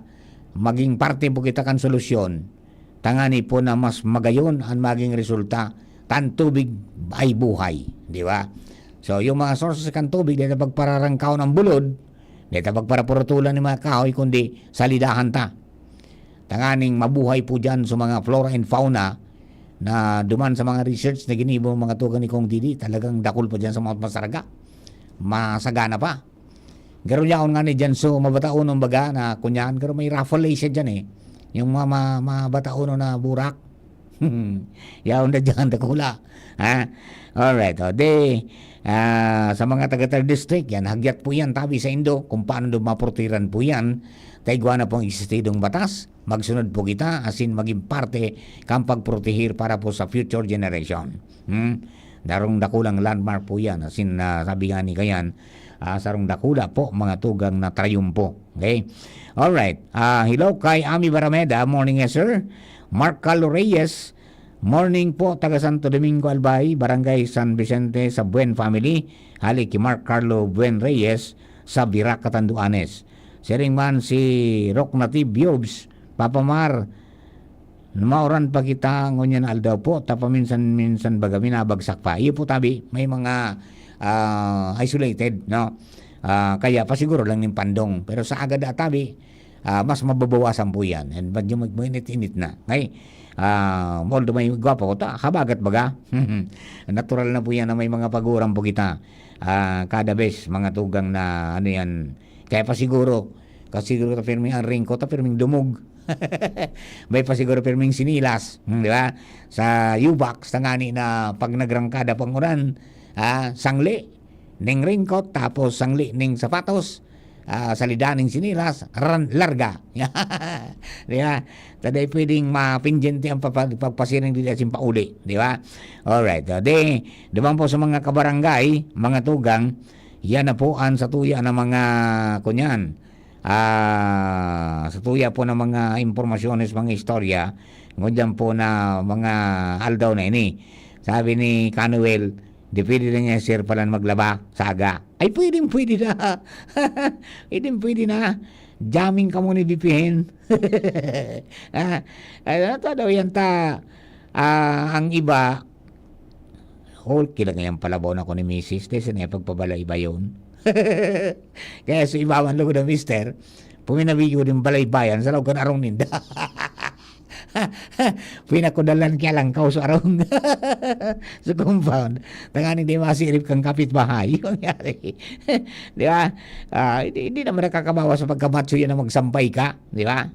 Maging parte po kita kan solusyon. Tangani po na mas magayon ang maging resulta. Tan tubig ay buhay. Di ba? So, yung mga sources kan tubig, dito pagpararangkaw ng bulod, dito pagparapurutulan ng mga kahoy, kundi salidahan ta. Tanganing mabuhay po dyan sa mga flora and fauna na duman sa mga research na ginibo mga tugan ni Kong Didi, talagang dakol pa dyan sa Mount Masaraga. Masagana pa. Garo yaon nga ni dyan so mabataon ng baga na kunyan, garo may raffle siya dyan eh. Yung mga mabataon na burak. Yaon na dyan, dakula. Alright, sa mga taga-3rd District, yan, hagyat po yan, tabi sa Indo, kung paano do maportiran po yan, taigwa na pong existidong batas, magsunod po kita, asin maging parte kang pagprotehir para po sa future generation. Darong dakulang landmark po yan, asin sabi nga ni Kayan, sarong dakula po, mga tugang na trayumpo. Okay? Alright, hello kay Ami Barameda, morning yes sir. Mark Carlo Reyes, morning po, taga Santo Domingo Albay, Barangay San Vicente sa Buen Family. Hali kay Mark Carlo Buen Reyes sa Birac, Catanduanes. Siring man si Rock Native Yobs, Papa Mar, mauran pa kita ngunyan aldaw po, tapa minsan baga minabagsak pa. Iyo po tabi, may mga isolated, no? Kaya pa siguro lang ng pandong. Pero sa agad atabi, mas mababawasan po yan. And medyo mag-init-init na. Okay? Although may gwapo ko, kabagat baga. Natural na po yan na may mga paguran po kita. Kada bes, mga tugang na ano yan. Kaya pa siguro, kasi siguro firming ang ring ko, firming dumog. May pa siguro firming sinilas. Di ba? Sa U-box, tangani na pag nagrangkada panguran, sangli, ning ringkot, tapos sangli ning sapatos, salidaning sinilas, larga. Di ba? Taday pwedeng mapinjente ang pagpasiring dili asin pauli. Di ba? Alright. Diba po sa mga kabarangay, mga tugang, yan na po ang sa tuya ng mga kunyan. Sa tuya po ng mga impormasyones, mga istorya, ngunyan po na mga aldaw na ini. Sabi ni Canuel, di pwede na niya sir pala maglaba, saga. Ay pwede na. Pwede na. Jamming ka muna bipihin. Ano daw yan ta, ang iba, kila ngayon palabaw na ko ni Mrs. Desa na pagpabalay ba yun? Kaya so ibawan lang ko na mister, puminabigo din balaybayan sa law ka narong ninda. Pinakudalan kaya lang kao sa arong sa compound. Tanganing di masirip kang kapitbahay. Di ba? Hindi naman nakakabawa sa pagkamatso yan na magsampay ka. Di ba?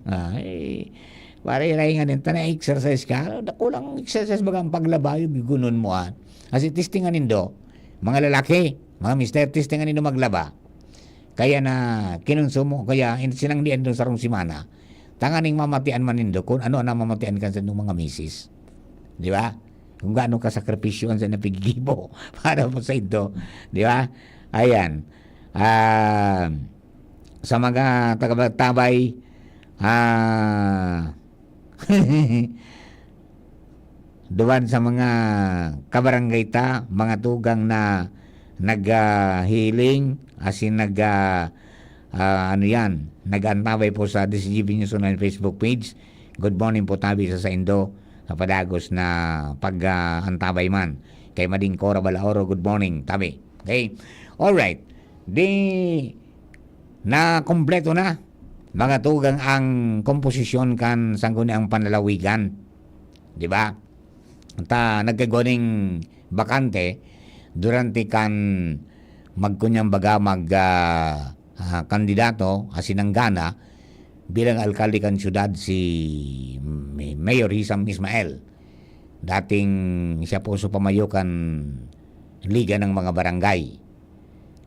Para irahingan din, exercise ka. Kulang exercise bagang paglaba, yung gunon mo. Kasi testingan nindo, mga lalaki, mga mister, testingan nindo maglaba. Kaya na kinonsumo, kaya sinangdian doon sa rong simana. Tanganing mamatian man nindo kung ano na mamatian ka sa mga misis. Di ba? Kung gaano ka sakripisyon sa napigigibo para po sa ito. Di ba? Ayan. Sa mga tagabagtabay, duwan sa mga kabarangay ta, mga tugang na nag-healing, asin nag-antabay po sa DCGB News Online Facebook page. Good morning po tabi sa Indo, sa Padagos na pag-antabay man. Kay Mading Cora Balaoro, good morning tabi. Okay? Alright. Na kompleto na mga tugang ang komposisyon kan sangguni ang panlalawigan. Di ba? Nagkagaling bakante durante kan magkunyang baga kandidato asinanggana bilang alkalde kan syudad si Mayor Hisam Ismael. Dating siya po pamayo kan liga ng mga barangay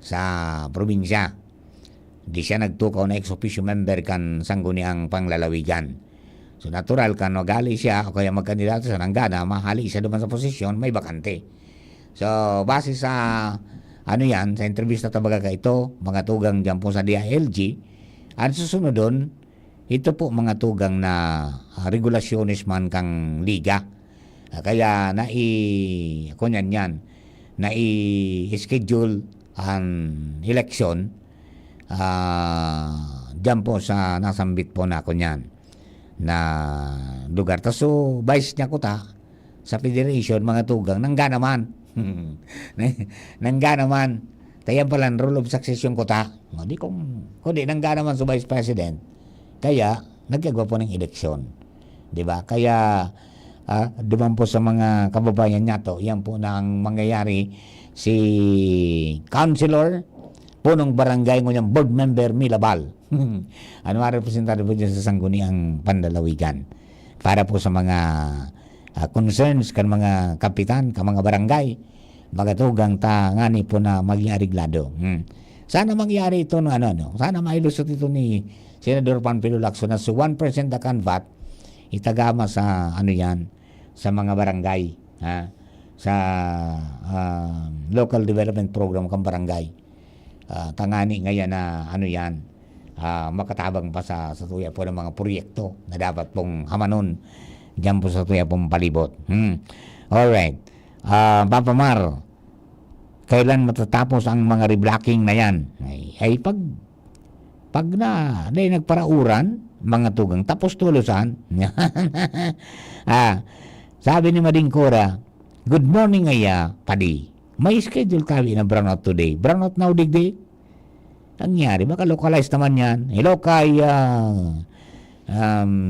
sa probinsya. Di siya nagtukaw na ex-officio member kan sangguniang panglalawigan. So natural kan magali siya o kaya magkandidato sa nanggana, mahali siya duman sa posisyon, may bakante. So base sa sa entrevista tabaga ka ito, mga tugang dyan po sa DILG, at susunod doon, ito po mga tugang na regulasyones man kang liga. Kaya i-schedule ang election dyan po sa nasambit po na kunyan na lugar. So, vice niya ko sa federation, mga tugang, nangga naman. Nangga naman. Tayan pala rule of succession ko kundi nangga naman sa vice president. Kaya, nagkagawa po ng eleksyon. Diba? Kaya, duman po sa mga kababayan niya yan po na ang mangyayari si councilor, punong barangay ngunyan board member Milabal. Ano representative po dyan sa sangguniang Panlalawigan para po sa mga concerns kan mga kapitan, kan mga barangay Magatugang ta ngani po na maging ariglado. Sana mangyari ito no sana mailusot ito ni Senador Panfilo Lacson na 1% akan VAT itagama sa yan sa mga barangay, sa local development program kang barangay. Tangani ngayon na yan makatabang pa sa tuya po ng mga proyekto na dapat pong hamanon diyan po sa tuya pong palibot. Alright. Papa Mar, kailan matatapos ang mga reblocking na yan? Ay pag na nagparauran, mga tugang, tapos tulusan. Sabi ni Mading Cora, good morning aya, padi. May schedule kami na brownout today. Brownout now, digdi? Nangyari, baka localized naman yan. Hello kay,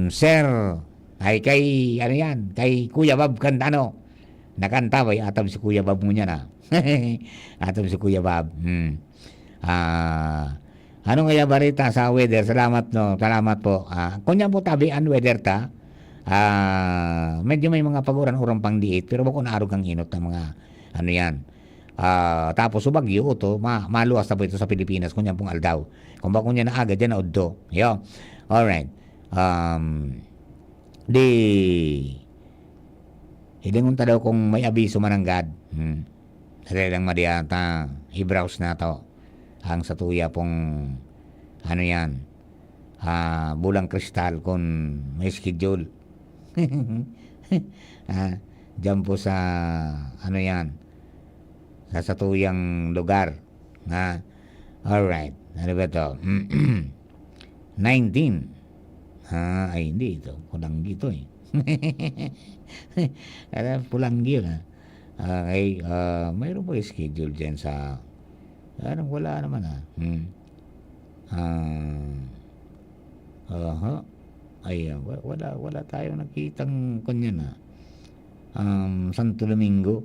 Sir, ay kay, kay Kuya Bob Cantano. Nakanta ba? Atam si Kuya Bob mo niya na. Atam si Kuya Bob. Ano kaya barita sa weather? Salamat po. Kunya po tabian weather ta. Medyo may mga paguran-urang pang diit pero bako naarog ang inot ng mga tapos subagyo to maluwas na po ito sa Pilipinas kunya pong aldaw. Kung bako niya na agad yan na uddo. Yo. All right. Hilingon ta daw kung may abiso mananggad. Dali lang madiyata i-browse na to. Ang sa tuya pong bulang kristal kung may schedule. Diyan po sa sa tuyang lugar. Alright. Ano ba to? 19. Ay hindi ito. Pulanggi ito eh. Pulanggi yun okay. Mayroon po schedule dyan sa wala naman wala tayong nakitang kunyan Santo Domingo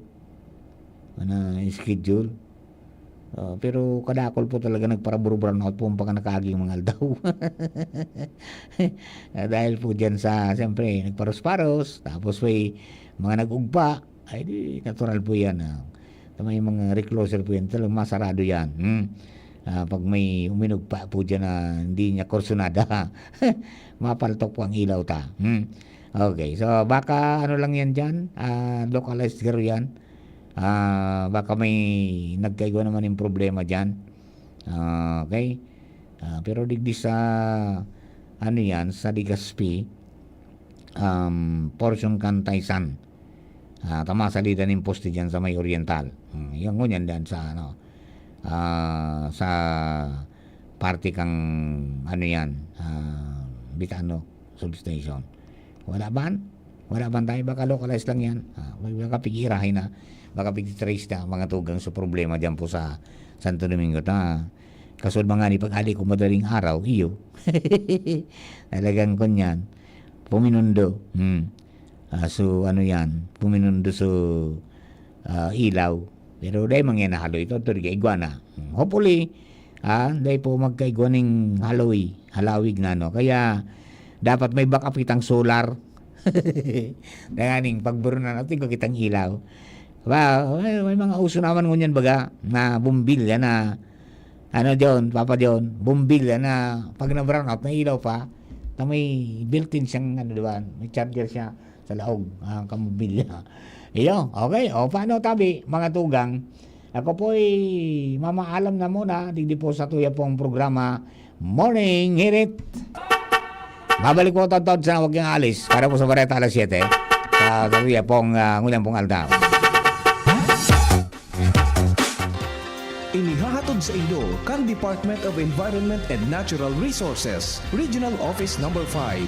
na schedule. Pero kadakol po talaga nagparaburo-brownout po pagka nakaaging mga aldaw. Dahil po dyan sa siyempre nagparos-paros tapos may mga nag-ugpa ay di natural po yan. May mga recloser po yan, talagang masarado yan. Pag may uminugpa po dyan na hindi niya kursunada, mapaltok po ang ilaw ta. Okay, so baka lang yan dyan, localized garo yan. Baka may nagkaigo naman yung problema dyan. Okay, pero digdi sa yan, sa Legazpi, portion kan Taysan. Tama salida ng poste dyan sa may oriental. Yung ngunyan dyan sa sa party kang Bitano substation. Wala ban tayo, baka localized lang yan. Baka pigirahin na, baka pigtrace na mga tugang sa problema dyan po sa Santo Domingo kasod mga ni pag-ali ko madaling araw iyo. Talagang kunyan puminundo. So puminundo so ilaw. Pero dahil mangyana haloy ito iguana. Hopefully dahil po magkaiguaning halawig na kaya dapat may backup kitang solar. Danganing pagburunan natin ko kitang ilaw. May mga uso naman ngunyan baga na bumbilya na Papa John, bumbilya na pag na-brown out na ilaw pa na may built-in siyang may charger siya sa laog kamobilya. Iyo, okay. Paano tabi, mga tugang? Ako po'y mamaalam na muna. Digdi po sa tuya pong programa Morning Hirit. Babalik po tod sa huwag yung alis para po sa Bareta alas 7 sa tuya pong ngulang pong aldaw. Inihahatod sa inyo kang Department of Environment and Natural Resources, Regional Office No. 5.